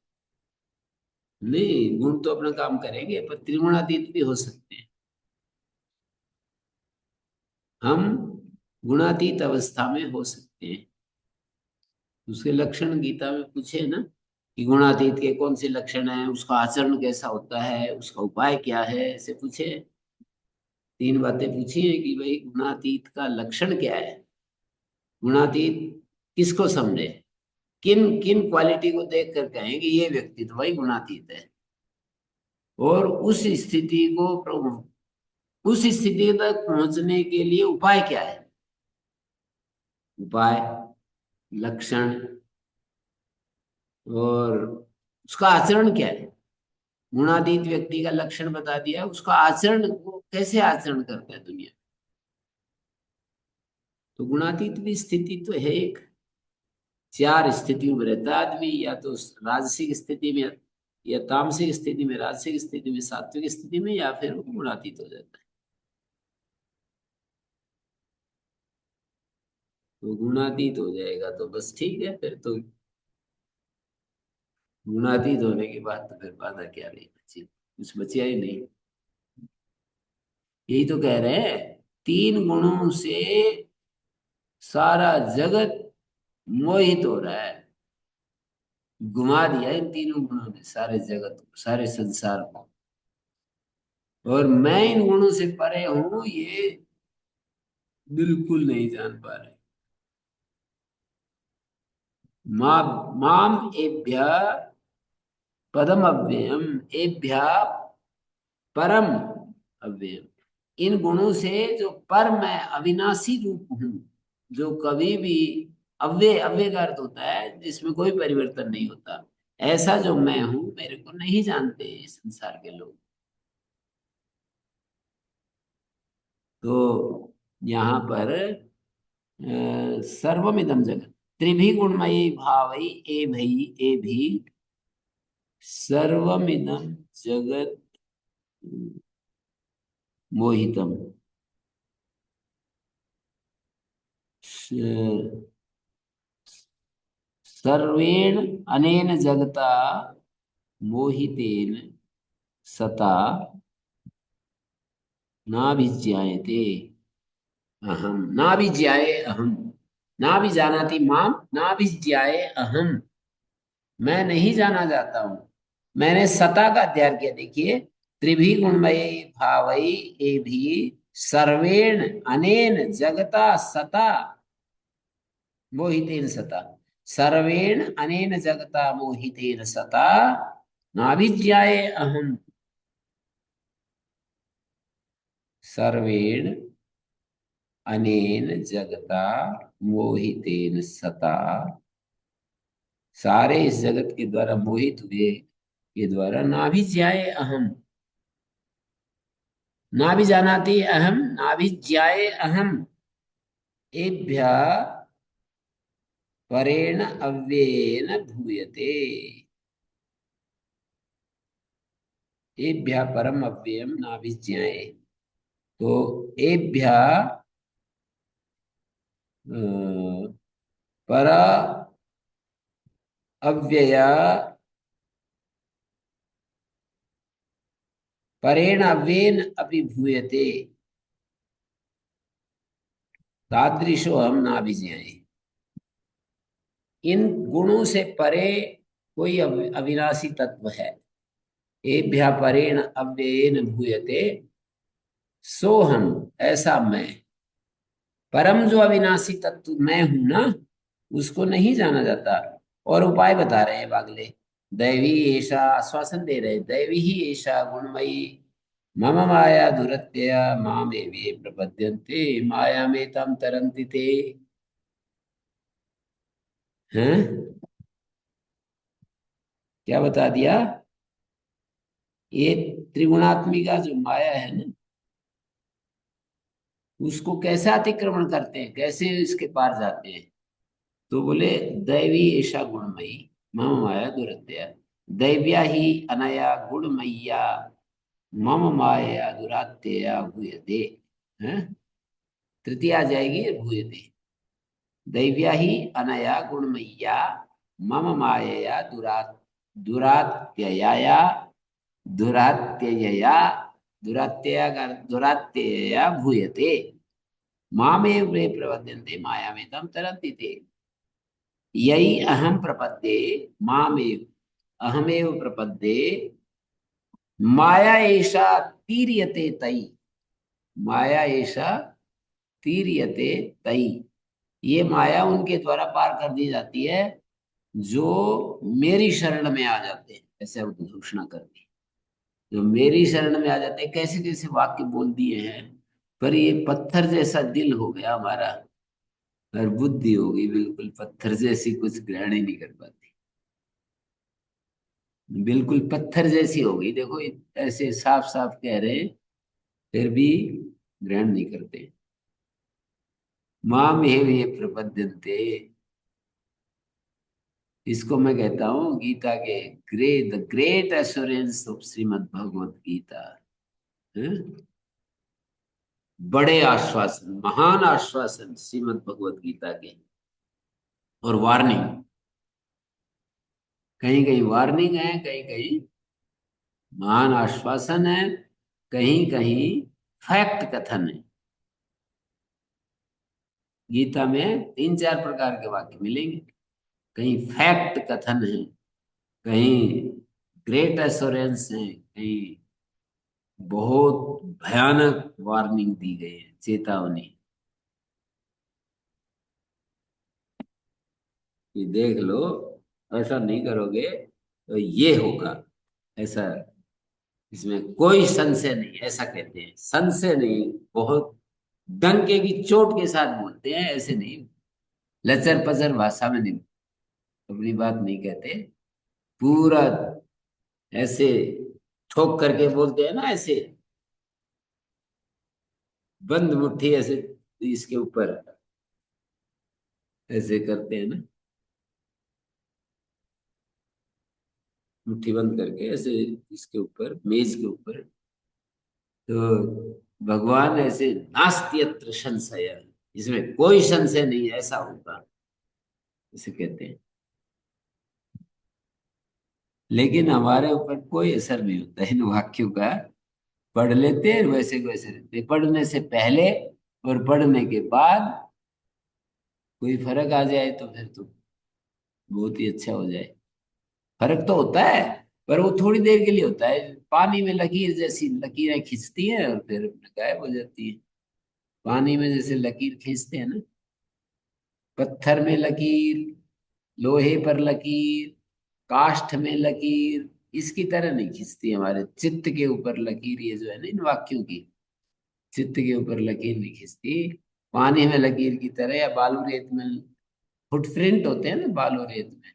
नहीं, गुण तो अपना काम करेंगे, पर त्रिगुणातीत भी हो सकते हैं। हम गुणातीत अवस्था में हो सकते हैं। उसके लक्षण गीता में पूछे ना, कि गुणातीत के कौन से लक्षण हैं, उसका आचरण कैसा होता है, उसका उपाय क्या है, ऐसे पूछे। तीन बातें पूछी है कि भाई गुणातीत का लक्षण क्या है, गुणातीत किसको समझे, किन किन क्वालिटी को देख कर कहें कि ये व्यक्ति तो भाई गुणातीत है। और उस स्थिति तक पहुंचने के लिए उपाय क्या है, उपाय, लक्षण, और उसका आचरण क्या है। गुणातीत व्यक्ति का लक्षण बता दिया, उसका आचरण, वो कैसे आचरण करता है दुनिया में। तो गुणातीत भी स्थिति तो है एक। चार स्थितियों में रहता है आदमी, या तो राजसिक स्थिति में, या तामसिक स्थिति में, राजसिक स्थिति में, सात्विक स्थिति में, या फिर वो गुणातीत हो जाता है। तो गुणातीत हो जाएगा तो बस ठीक है, फिर तो गुणातीत होने के बाद तो फिर बाधा क्या रही बची, कुछ बचा ही नहीं। यही तो कह रहे हैं, तीन गुणों से सारा जगत मोहित हो रहा है। घुमा दिया इन तीनों गुणों ने सारे जगत को, सारे संसार को। और मैं इन गुणों से परे हूं, ये बिल्कुल नहीं जान पा रहे। माम माम एभ्य पदम अव्ययम एभ्या परम अव्ययम। इन गुणों से जो पर मैं अविनाशी रूप हूं, जो कभी भी अव्यय, अव्यय का अर्थ होता है जिसमें कोई परिवर्तन नहीं होता, ऐसा जो मैं हूं मेरे को नहीं जानते इस संसार के लोग। तो यहाँ पर सर्वमिदं जगत त्रिभी गुणमयी भावई ए भई ए भी सर्वमिदं जगत मोहितम। स- सर्वेण अनेन जगता मोहितेन सता नाभिज्ञायते अहम, नाभिज्ञाये अहम, ना भी जानाति माम, नाभिज्ञाये अहम, मैं नहीं जाना जाता हूं। मैंने सता का अध्ययन किया, देखिए, त्रिभी गुणमयी भावई ए भी सर्वेण अनेन जगता सता मोहितेन सता, सर्वेण अनेन जगता मोहितेन सता नाभिज्ञाये अहम, सर्वेण अनेन जगता मोहितेन सता, सारे इस जगत के द्वारा मोहित हुए के द्वारा नाभिज्ञाये अहम, ना भी जानाति अहम, ना भी ज्याये अहम, एभ्य परेण अव्ययेन भूयते, एभ्य परम अव्ययम ना भी ज्याये। तो एभ्य पर अव्यय परेण अव्ययेन अपि भूयते, तादृशो हम ना भी ज्याये। इन गुणों से परे कोई अविनाशी तत्व है। एभ्य परेण अव्ययेन भूयते, सो हम, ऐसा मैं, परम जो अविनाशी तत्व मैं हूं ना, उसको नहीं जाना जाता। और उपाय बता रहे हैं अगले, दैवी ऐसा आश्वासन दे रहे, दैवी ही ऐसा गुणमयी मम माया दुरत्यया मामेवे प्रपद्यन्ते माया में तम तरन्ति ते। हैं, क्या बता दिया? ये त्रिगुणात्मिका जो माया है ना, उसको कैसे अतिक्रमण करते हैं, कैसे इसके पार जाते हैं? तो बोले, दैवी ऐसा गुणमयी मम माया दुरत्या, दैव्या ही अनया गुणमय्या मम माया दुरात्यया भूयते। हैं? तृतीया आ जाएगी भूयते, दैव्या ही अनया गुणमय्या मम मायया दुरात्यया दुरात्यया दुरात्यया दुरात्यया भूयते, मामेव वे प्रपद्यन्ते माया में तम तरन्ति ते। यही अहम प्रपद्ये मामेव, अहमेव प्रपद्ये माया एषा तीर्यते तई, माया एषा तीर्यते तई, ये माया उनके द्वारा पार कर दी जाती है जो मेरी शरण में आ जाते हैं। ऐसे घोषणा कर दी, जो मेरी शरण में आ जाते हैं, कैसे कैसे वाक्य बोल दिए हैं। पर ये पत्थर जैसा दिल हो गया हमारा, और बुद्धि हो गई बिल्कुल पत्थर जैसी, कुछ ग्रहण ही नहीं कर पाती, बिल्कुल पत्थर जैसी हो गई। देखो, ऐसे साफ साफ कह रहे हैं, फिर भी ग्रहण नहीं करते। माम ये प्रपद्यन्ते, इसको मैं कहता हूँ गीता के the great assurance of Shrimad Bhagavad Gita. हैं? बड़े आश्वासन, महान आश्वासन श्रीमद् भगवत गीता के। और वार्निंग, कहीं कहीं वार्निंग है, कहीं कहीं महान आश्वासन है, कहीं कहीं फैक्ट कथन है। गीता में तीन चार प्रकार के वाक्य मिलेंगे, कहीं फैक्ट कथन है, कहीं ग्रेट एश्योरेंस है, कहीं बहुत भयानक वार्निंग दी गई है, चेतावनी, कि देख लो, ऐसा नहीं करोगे तो ये होगा, ऐसा इसमें कोई संशय नहीं, ऐसा कहते हैं। संशय नहीं, बहुत डंके की चोट के साथ बोलते हैं, ऐसे नहीं लचर पचर भाषा में नहीं, अपनी बात नहीं कहते, पूरा ऐसे ठोक करके बोलते हैं ना, ऐसे बंद मुट्ठी ऐसे इसके ऊपर ऐसे करते हैं ना, मुट्ठी बंद करके ऐसे इसके ऊपर, मेज के ऊपर। तो भगवान ऐसे नास्त्यत्र संशय, इसमें कोई संशय नहीं, ऐसा होगा, इसे कहते हैं। लेकिन हमारे ऊपर कोई असर नहीं होता इन वाक्यों का, पढ़ लेते हैं वैसे के वैसे रहते हैं। पढ़ने से पहले और पढ़ने के बाद कोई फर्क आ जाए तो फिर तो बहुत ही अच्छा हो जाए। फर्क तो होता है, पर वो थोड़ी देर के लिए होता है। पानी में लकीर जैसी लकीरें खींचती हैं और फिर गायब हो जाती है। पानी में जैसे लकीर खींचते हैं ना, पत्थर में लकीर, लोहे पर लकीर, काष्ठ में लकीर, इसकी तरह नहीं खींचती हमारे चित्त के ऊपर लकीर। ये जो है ना इन वाक्यों की, चित्त के ऊपर लकीर नहीं खींचती पानी में लकीर की तरह, या बालू रेत में फुटप्रिंट होते हैं ना बालू रेत में,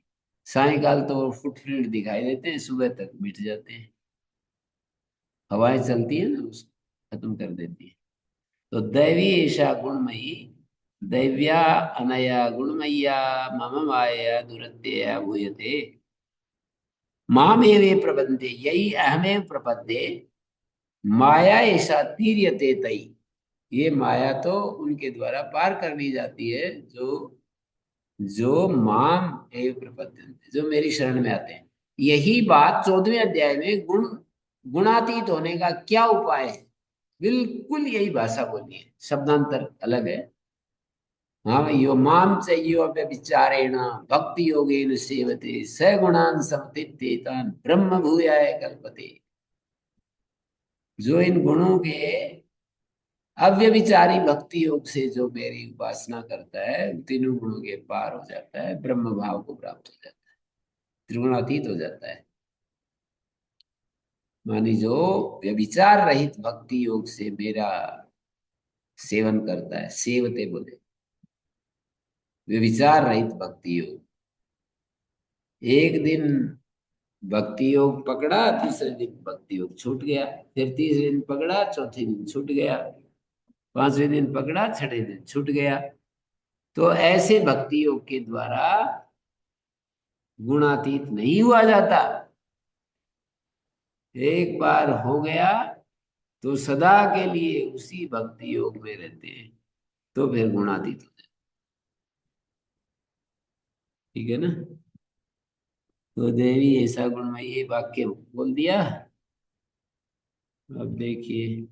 सायकाल तो वो फुटप्रिंट दिखाई देते हैं, सुबह तक मिट जाते हैं। हवाएं चलती है ना, उसको खत्म कर देती है। तो दैवी ऐसा गुणमयी, दैव्या अनया गुणमय्या मम माया दुरत्यया भूयते, मामेवे प्रबंधे यही अहमेव प्रपद्ये, माया ऐसा तीर्यते तई। ये माया तो उनके द्वारा पार कर ली जाती है जो जो माम एव प्रपद्यन्ते, जो मेरी शरण में आते हैं। यही बात 14वें अध्याय में गुणातीत होने का क्या उपाय है, बिल्कुल यही भाषा बोली है, शब्दांतर अलग है। हाँ, यो माम च यो व्यभिचारेण भक्ति योगेन सेवते स गुणान समतीत्य तान ब्रह्म भूयाय कल्पते। जो इन गुणों के अव्यभिचारी भक्ति योग से जो मेरी उपासना करता है, तीनों गुणों के पार हो जाता है, ब्रह्म भाव को प्राप्त हो जाता है, त्रिगुणातीत हो जाता है। मानी जो व्यभिचार रहित भक्ति योग से मेरा सेवन करता है, सेवते बोले, व्यभिचार रहित भक्ति योग। एक दिन भक्ति योग पकड़ा, तीसरे दिन भक्ति योग छूट गया, फिर तीसरे दिन पकड़ा, चौथे दिन छूट गया, पांचवें दिन पकड़ा, छठे दिन छूट गया। तो ऐसे भक्ति योग के द्वारा गुणातीत नहीं हुआ जाता। एक बार हो गया तो सदा के लिए उसी भक्ति योग में रहते हैं, तो फिर गुणातीत हो जाए। ठीक है ना। तो देवी ऐसा गुण में ये वाक्य बोल दिया। अब देखिए,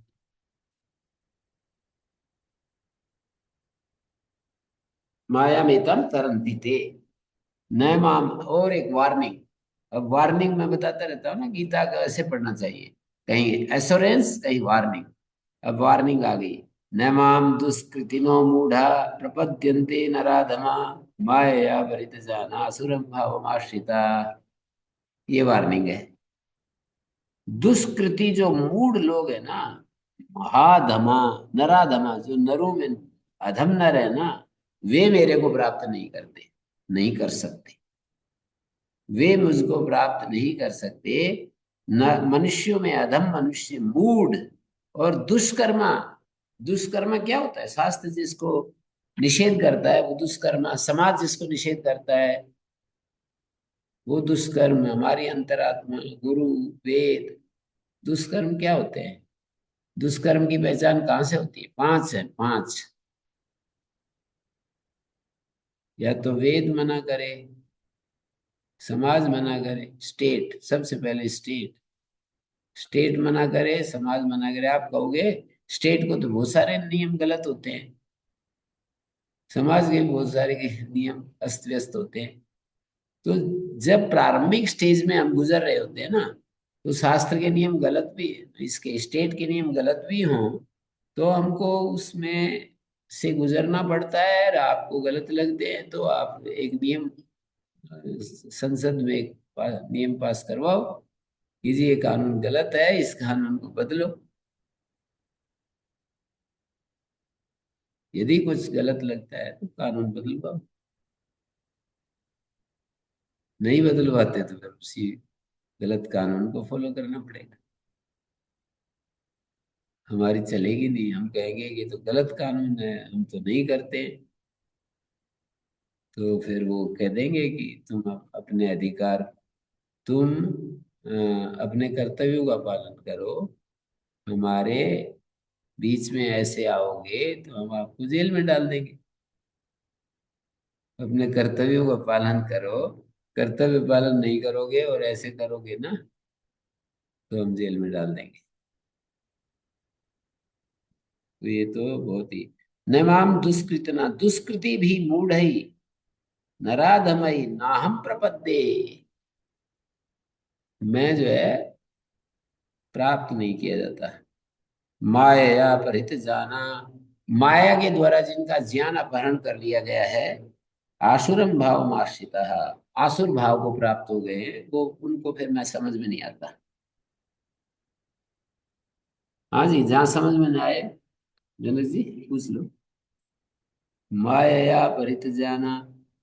माया में तम तरंती थे न माम। और एक वार्निंग, अब वार्निंग मैं बताता रहता हूँ ना, गीता का ऐसे पढ़ना चाहिए, कहीं एश्योरेंस कहीं वार्निंग। अब वार्निंग आ गई, न माम दुष्कृतिनो मूढ़ा प्रपद्यन्ते नराधमा माया परित जाना असुरम भावमाश्रिता। ये वार्निंग है। दुष्कृति जो मूढ़ लोग है ना, महाधमा, नराधमा, जो नरों में अधम नर है ना, वे मेरे को प्राप्त नहीं करते, नहीं कर सकते। वे मुझको प्राप्त नहीं कर सकते। न मनुष्यों में अधम मनुष्य मूढ़ और दुष्कर्मा। दुष्कर्मा क्या होता है? शास्त्र जिसको निषेध करता है वो दुष्कर्मा, समाज जिसको निषेध करता है वो दुष्कर्म। हमारी अंतरात्मा, गुरु, वेद, दुष्कर्म क्या होते हैं? दुष्कर्म की पहचान कहाँ से होती है? पांच है, पांच। या तो वेद मना करे, समाज मना करे, स्टेट, सबसे पहले स्टेट। स्टेट मना करे, समाज मना करे। आप कहोगे स्टेट को तो बहुत सारे नियम गलत होते हैं, समाज के भी बहुत सारे के नियम अस्त व्यस्त होते हैं। तो जब प्रारंभिक स्टेज में हम गुजर रहे होते हैं ना, तो शास्त्र के नियम गलत भी, इसके स्टेट के नियम गलत भी हों, तो हमको उसमें से गुजरना पड़ता है। और आपको गलत लगते हैं तो आप एक नियम संसद में नियम पास करवाओ, कीजिए ये कानून गलत है, इस कानून को बदलो। यदि कुछ गलत लगता है तो कानून बदलवाओ, नहीं बदलवाते तो फिर उसी गलत कानून को फॉलो करना पड़ेगा। हमारी चलेगी नहीं, हम कहेंगे कि ये तो गलत कानून है, हम तो नहीं करते। तो फिर वो कह देंगे कि तुम अपने अधिकार, तुम अपने कर्तव्यों का पालन करो, हमारे बीच में ऐसे आओगे तो हम आपको जेल में डाल देंगे। अपने कर्तव्यों का पालन करो, कर्तव्य पालन नहीं करोगे और ऐसे करोगे ना, तो हम जेल में डाल देंगे। तो ये तो बहुत ही, नमाम दुष्कृतना दुष्कृति भी मूढ़ नराधमई नाहम प्रपद्ये। मैं जो है प्राप्त नहीं किया जाता। माया परित जाना, माया के द्वारा जिनका ज्ञान अपहरण कर लिया गया है, आसुरम भाव आश्रिता, आसुर भाव को प्राप्त हो गए हैं वो, उनको फिर मैं समझ में नहीं आता। हाँ जी, जहाँ समझ में ना आए जनक जी पूछ लो। माया परित जाना,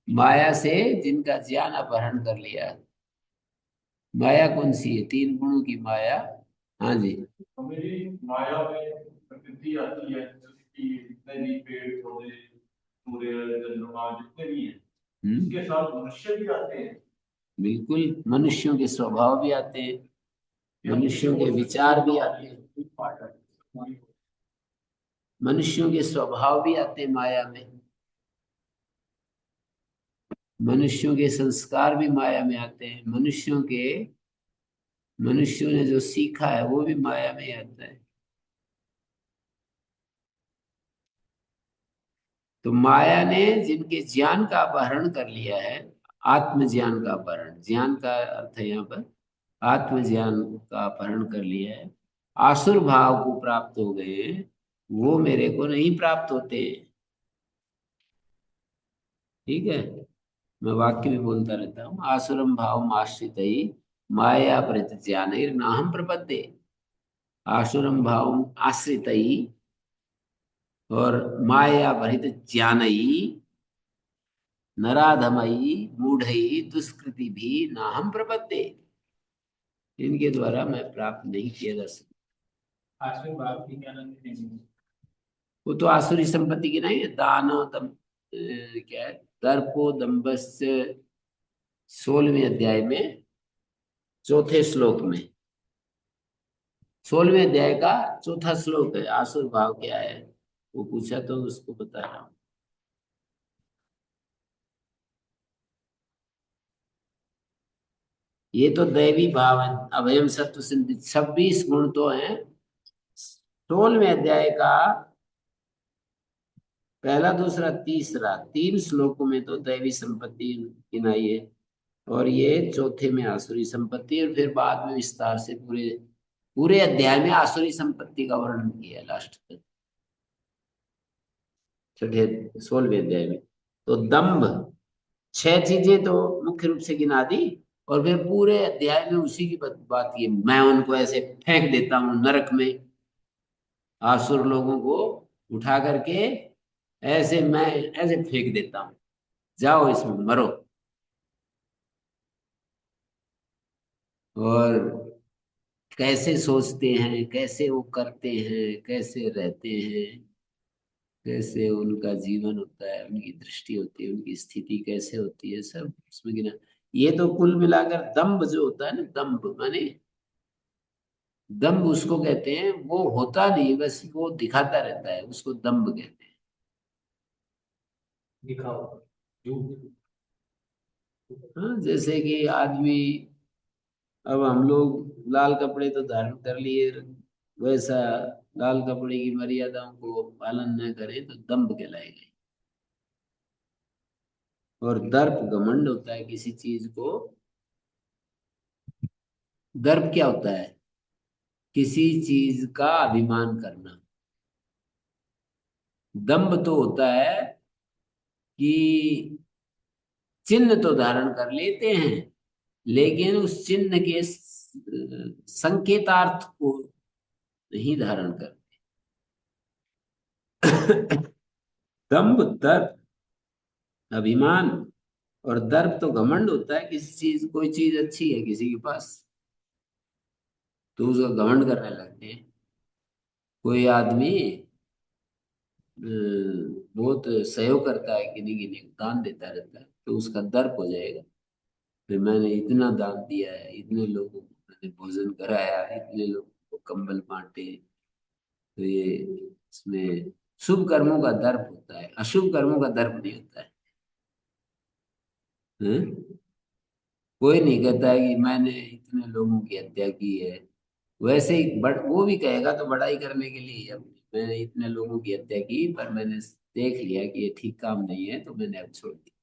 माया से जिनका ज्ञान अपहरण कर लिया। माया कौन सी है? तीन गुणों की माया। हाँ जी।
मेरी माया में प्रकृति आती है, जैसे कि जितने भी पेड़ पौधे, सूर्य चंद्रमा जितने भी हैं, इसके साथ मनुष्य भी आते हैं।
बिल्कुल, मनुष्यों के स्वभाव भी आते हैं, मनुष्यों के विचार भी आते हैं, मनुष्यों के स्वभाव भी आते हैं माया में, मनुष्यों के संस्कार भी माया में आते हैं, मनुष्यों ने जो सीखा है वो भी माया में ही आता है। तो माया ने जिनके ज्ञान का अपहरण कर लिया है, आत्म ज्ञान का अपहरण, ज्ञान का अर्थ है यहाँ पर आत्म ज्ञान का अपहरण कर लिया है, आसुर भाव को प्राप्त हो गए हैं, वो मेरे को नहीं प्राप्त होते। ठीक है, मैं वाक्य भी बोलता रहता हूँ। आसुरम भाव आश्रित ही माया प्रतिज्ञान नाहम प्रपद्ये, आसुरम भाव आश्रित ही और माया भरित ज्ञानई नराधमई मूढ़ई दुष्कृति भी नाहम प्रपद्ये, इनके द्वारा मैं प्राप्त नहीं किया जा सकता।
आश्रम भाव की क्या नाम है?
वो तो आसुरी संपत्ति की नहीं है, दानो दम क्या है, दर्पो दम्भस्य, 16वें अध्याय में चौथे श्लोक में, 16वें अध्याय का चौथा श्लोक है, आसुर भाव क्या है वो पूछा तो उसको बता रहा हूँ। ये तो दैवी भाव है, अभयम सत्व सिद्धि 26 गुण तो हैं। 16वें अध्याय का पहला दूसरा तीसरा 3 श्लोकों में तो दैवी संपत्ति गिनाई है, और ये चौथे में आसुरी संपत्ति, और फिर बाद में विस्तार से पूरे पूरे अध्याय में आसुरी संपत्ति का वर्णन किया है लास्ट तक, छठे 16वें अध्याय में। तो दंभ, 6 चीजें तो मुख्य रूप से गिना दी, और फिर पूरे अध्याय में उसी की बात की, मैं उनको ऐसे फेंक देता हूँ नरक में, आसुर लोगों को उठा करके ऐसे मैं ऐसे फेंक देता हूँ, जाओ इसमें मरो। और कैसे सोचते हैं, कैसे वो करते हैं, कैसे रहते हैं, कैसे उनका जीवन होता है, उनकी दृष्टि होती है, उनकी स्थिति कैसे होती है, सब उसमें गिना। ये तो कुल मिलाकर दम्भ जो होता है ना, दम्भ माने, दम्भ उसको कहते हैं, वो होता नहीं, बस वो दिखाता रहता है, उसको दम्भ कहते हैं।
दिखाओ झूठ।
हाँ, जैसे कि आदमी, अब हम लोग लाल कपड़े तो धारण कर लिए, वैसा लाल कपड़े की मर्यादाओं को पालन न करें तो दंभ कहलाएगा। और दर्प घमंड होता है किसी चीज को, दर्प क्या होता है? किसी चीज का अभिमान करना। दंभ तो होता है कि चिन्ह तो धारण कर लेते हैं, लेकिन उस चिन्ह के संकेतार्थ को नहीं धारण करते। दंभ, दर्प, अभिमान और दर्प तो घमंड होता है, किसी चीज, कोई चीज अच्छी है किसी के पास तो उसका घमंड करने लगते हैं। कोई आदमी बहुत सहयोग करता है, किन्हीं किन्हीं को दान देता रहता है, तो उसका दर्प हो जाएगा। फिर मैंने इतना दान दिया है, इतने लोगों को मैंने भोजन कराया, इतने लोगों को कंबल बांटे, तो ये इसमें शुभ कर्मों का दर्प होता है, अशुभ कर्मों का दर्प नहीं होता है। हैं? कोई नहीं कहता है कि मैंने इतने लोगों की हत्या की है। वैसे ही वो भी कहेगा तो बड़ाई करने के लिए, अब मैंने इतने लोगों की हत्या की पर मैंने देख लिया कि ये ठीक काम नहीं है तो मैंने अब छोड़ दिया।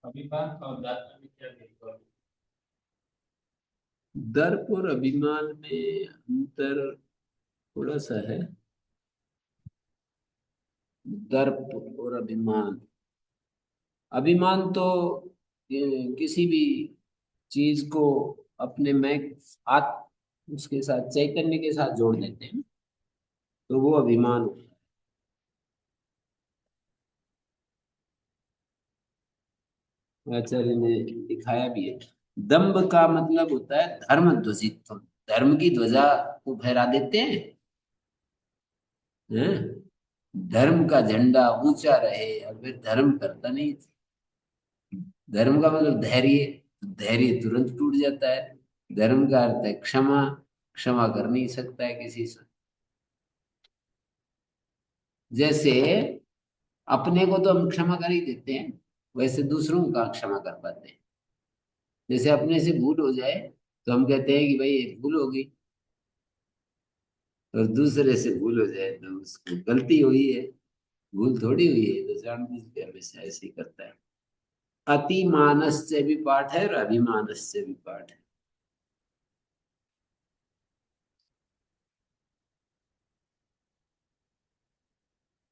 अभिमान और दाता में क्या भेद है?
दर्प और अभिमान में अंतर थोड़ा सा है। दर्प और अभिमान, अभिमान तो किसी भी चीज को अपने में उसके साथ, चैतन्य के साथ जोड़ देते हैं, तो वो अभिमान होता है। आचार्य ने दिखाया भी है। दंभ का मतलब होता है धर्म ध्वजित्व, धर्म की ध्वजा को फहरा देते हैं। धर्म का झंडा ऊंचा रहे और फिर धर्म करता नहीं। धर्म का मतलब धैर्य, धैर्य तुरंत टूट जाता है। धर्म का अर्थ है क्षमा, क्षमा कर नहीं सकता है किसी से। जैसे अपने को तो हम क्षमा कर ही देते हैं, वैसे दूसरों का क्षमा कर पाते हैं। जैसे अपने से भूल हो जाए तो हम कहते हैं कि भाई ये भूल हो गई, और दूसरे से भूल हो जाए तो उसको गलती हुई है, भूल थोड़ी हुई है, तो जानबूझ के हमेशा ऐसे ही करता है। अति मानस से भी पाठ है और अभिमानस से भी पाठ है।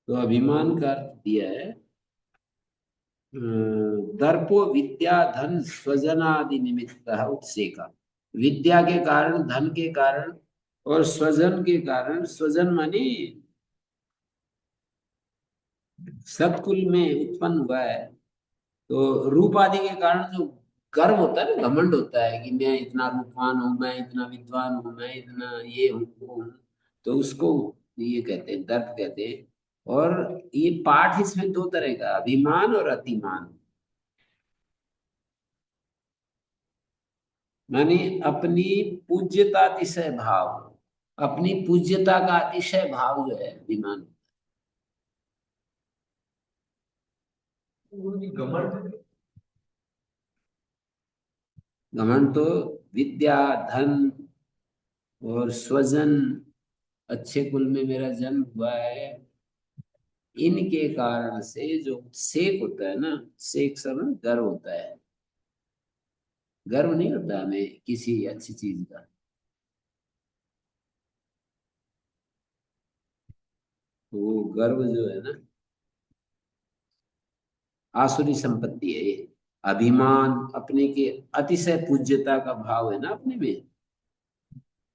तो अभिमान का अर्थ दिया है दर्पो विद्या धन स्वजनादि निमित्त उत्सेका। विद्या के कारण, धन के कारण और स्वजन के कारण, स्वजन माने सत्कुल में उत्पन्न हुआ है, तो रूप आदि के कारण जो गर्व होता है ना, घमंड होता है कि मैं इतना रूपवान हूं, मैं इतना विद्वान हूं, मैं इतना ये हूँ वो हूँ, तो उसको ये कहते हैं, दर्प कहते हैं। और ये पाठ इसमें दो तरह का, अभिमान और अतिमान। माने अपनी पूज्यता अतिशय भाव, अपनी पूज्यता का अतिशय भाव जो है अभिमान।
घमंड।
घमंड तो विद्या, धन और स्वजन, अच्छे कुल में मेरा जन्म हुआ है, इनके कारण से जो उत्सेक होता है ना, उत्सेक सब गर्व होता है। गर्व नहीं होता हमें किसी अच्छी चीज का, तो वो गर्व जो है ना, आसुरी संपत्ति है ये। अभिमान अपने के अतिशय पूज्यता का भाव है ना अपने में,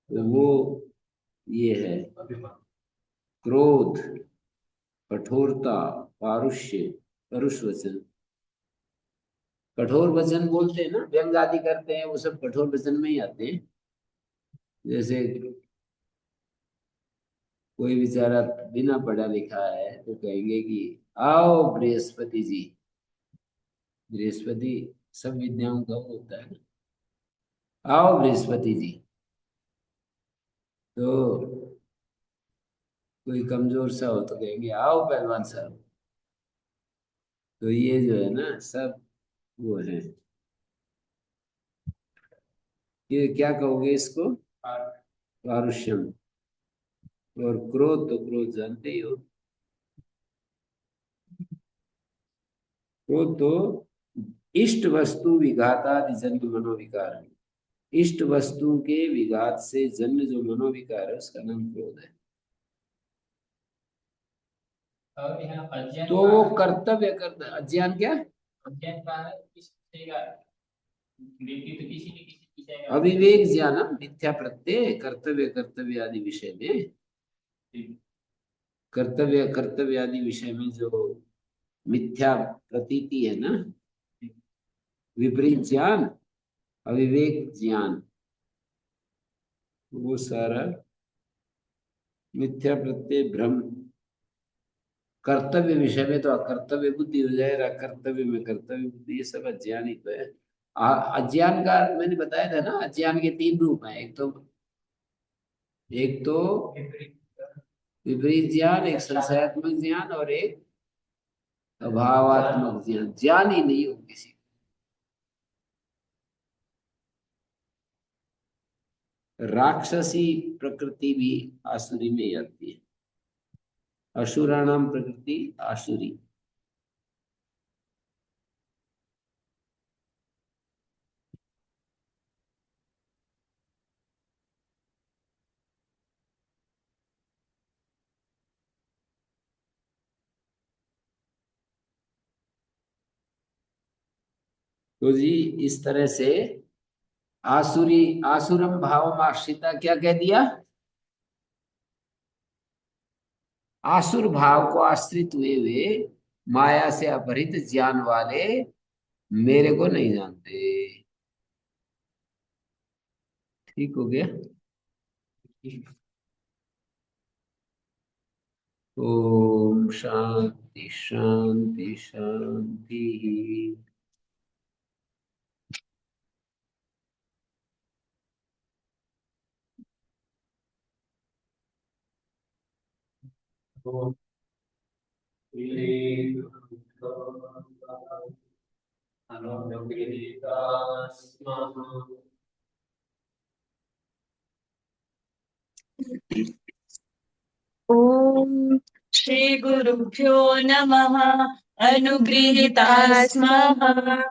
तो वो ये है। क्रोध, कठोरता, पारुष्य, परुष वचन, कठोर वचन बोलते हैं ना, व्यंग आदि करते हैं, वो सब कठोर वचन में ही आते हैं। जैसे कोई बेचारा बिना पढ़ा लिखा है तो कहेंगे कि आओ बृहस्पति जी। बृहस्पति सब विद्याओं का वो होता है ना, आओ बृहस्पति जी। तो कोई कमजोर सा हो तो कहेंगे आओ पहलवान साहब। तो ये जो है ना सब वो है, ये क्या कहोगे इसको, पारुष्यम। और क्रोध, तो क्रोध जानते ही हो, क्रोध तो इष्ट वस्तु विघातादि जन्य मनोविकार है। इष्ट वस्तु के विघात से जन्य जो मनोविकार है उसका नाम क्रोध है।
और यहाँ अध्ययन
तो
का
वो
है,
कर्तव्य करता, अज्ञान क्या?
अध्ययन का है किस विषय का, व्यक्ति तो किसी न किसी विषय का अध्ययन
अविवेक ज्ञान, मिथ्या प्रत्यय, कर्तव्य कर्तव्य आदि विषय में,
ठीक।
कर्तव्य कर्तव्य आदि विषय में जो मिथ्या प्रतीति है ना, विपरीत ज्ञान, अविवेक ज्ञान, वो सारा मिथ्या प्रत्यय भ्रम। कर्तव्य विषय में तो अकर्तव्य बुद्धि हो जाए, कर्तव्य में कर्तव्य बुद्धि, ये सब अज्ञान ही तो है। अज्ञान का मैंने बताया था ना, अज्ञान के तीन रूप हैं। एक तो विपरीत ज्ञान, एक संशयात्मक ज्ञान, और एक अभावात्मक ज्ञान। ज्ञान ही नहीं हो किसी। राक्षसी प्रकृति भी आसुरी में आती है। असुराणाम प्रकृति आसुरी। तो जी इस तरह से आसुरी, आसुरम भावम आश्रिता क्या कह दिया? आसुर भाव को आश्रित हुए माया से अपहृत ज्ञान वाले मेरे को नहीं जानते। ठीक हो गया। ओम शांति शांति शांति।
ॐ श्रीगुरुभ्यो नमः। अनुगृहीता स्मः।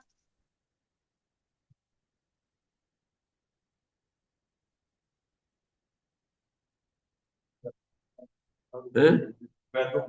हैं?
मैं तो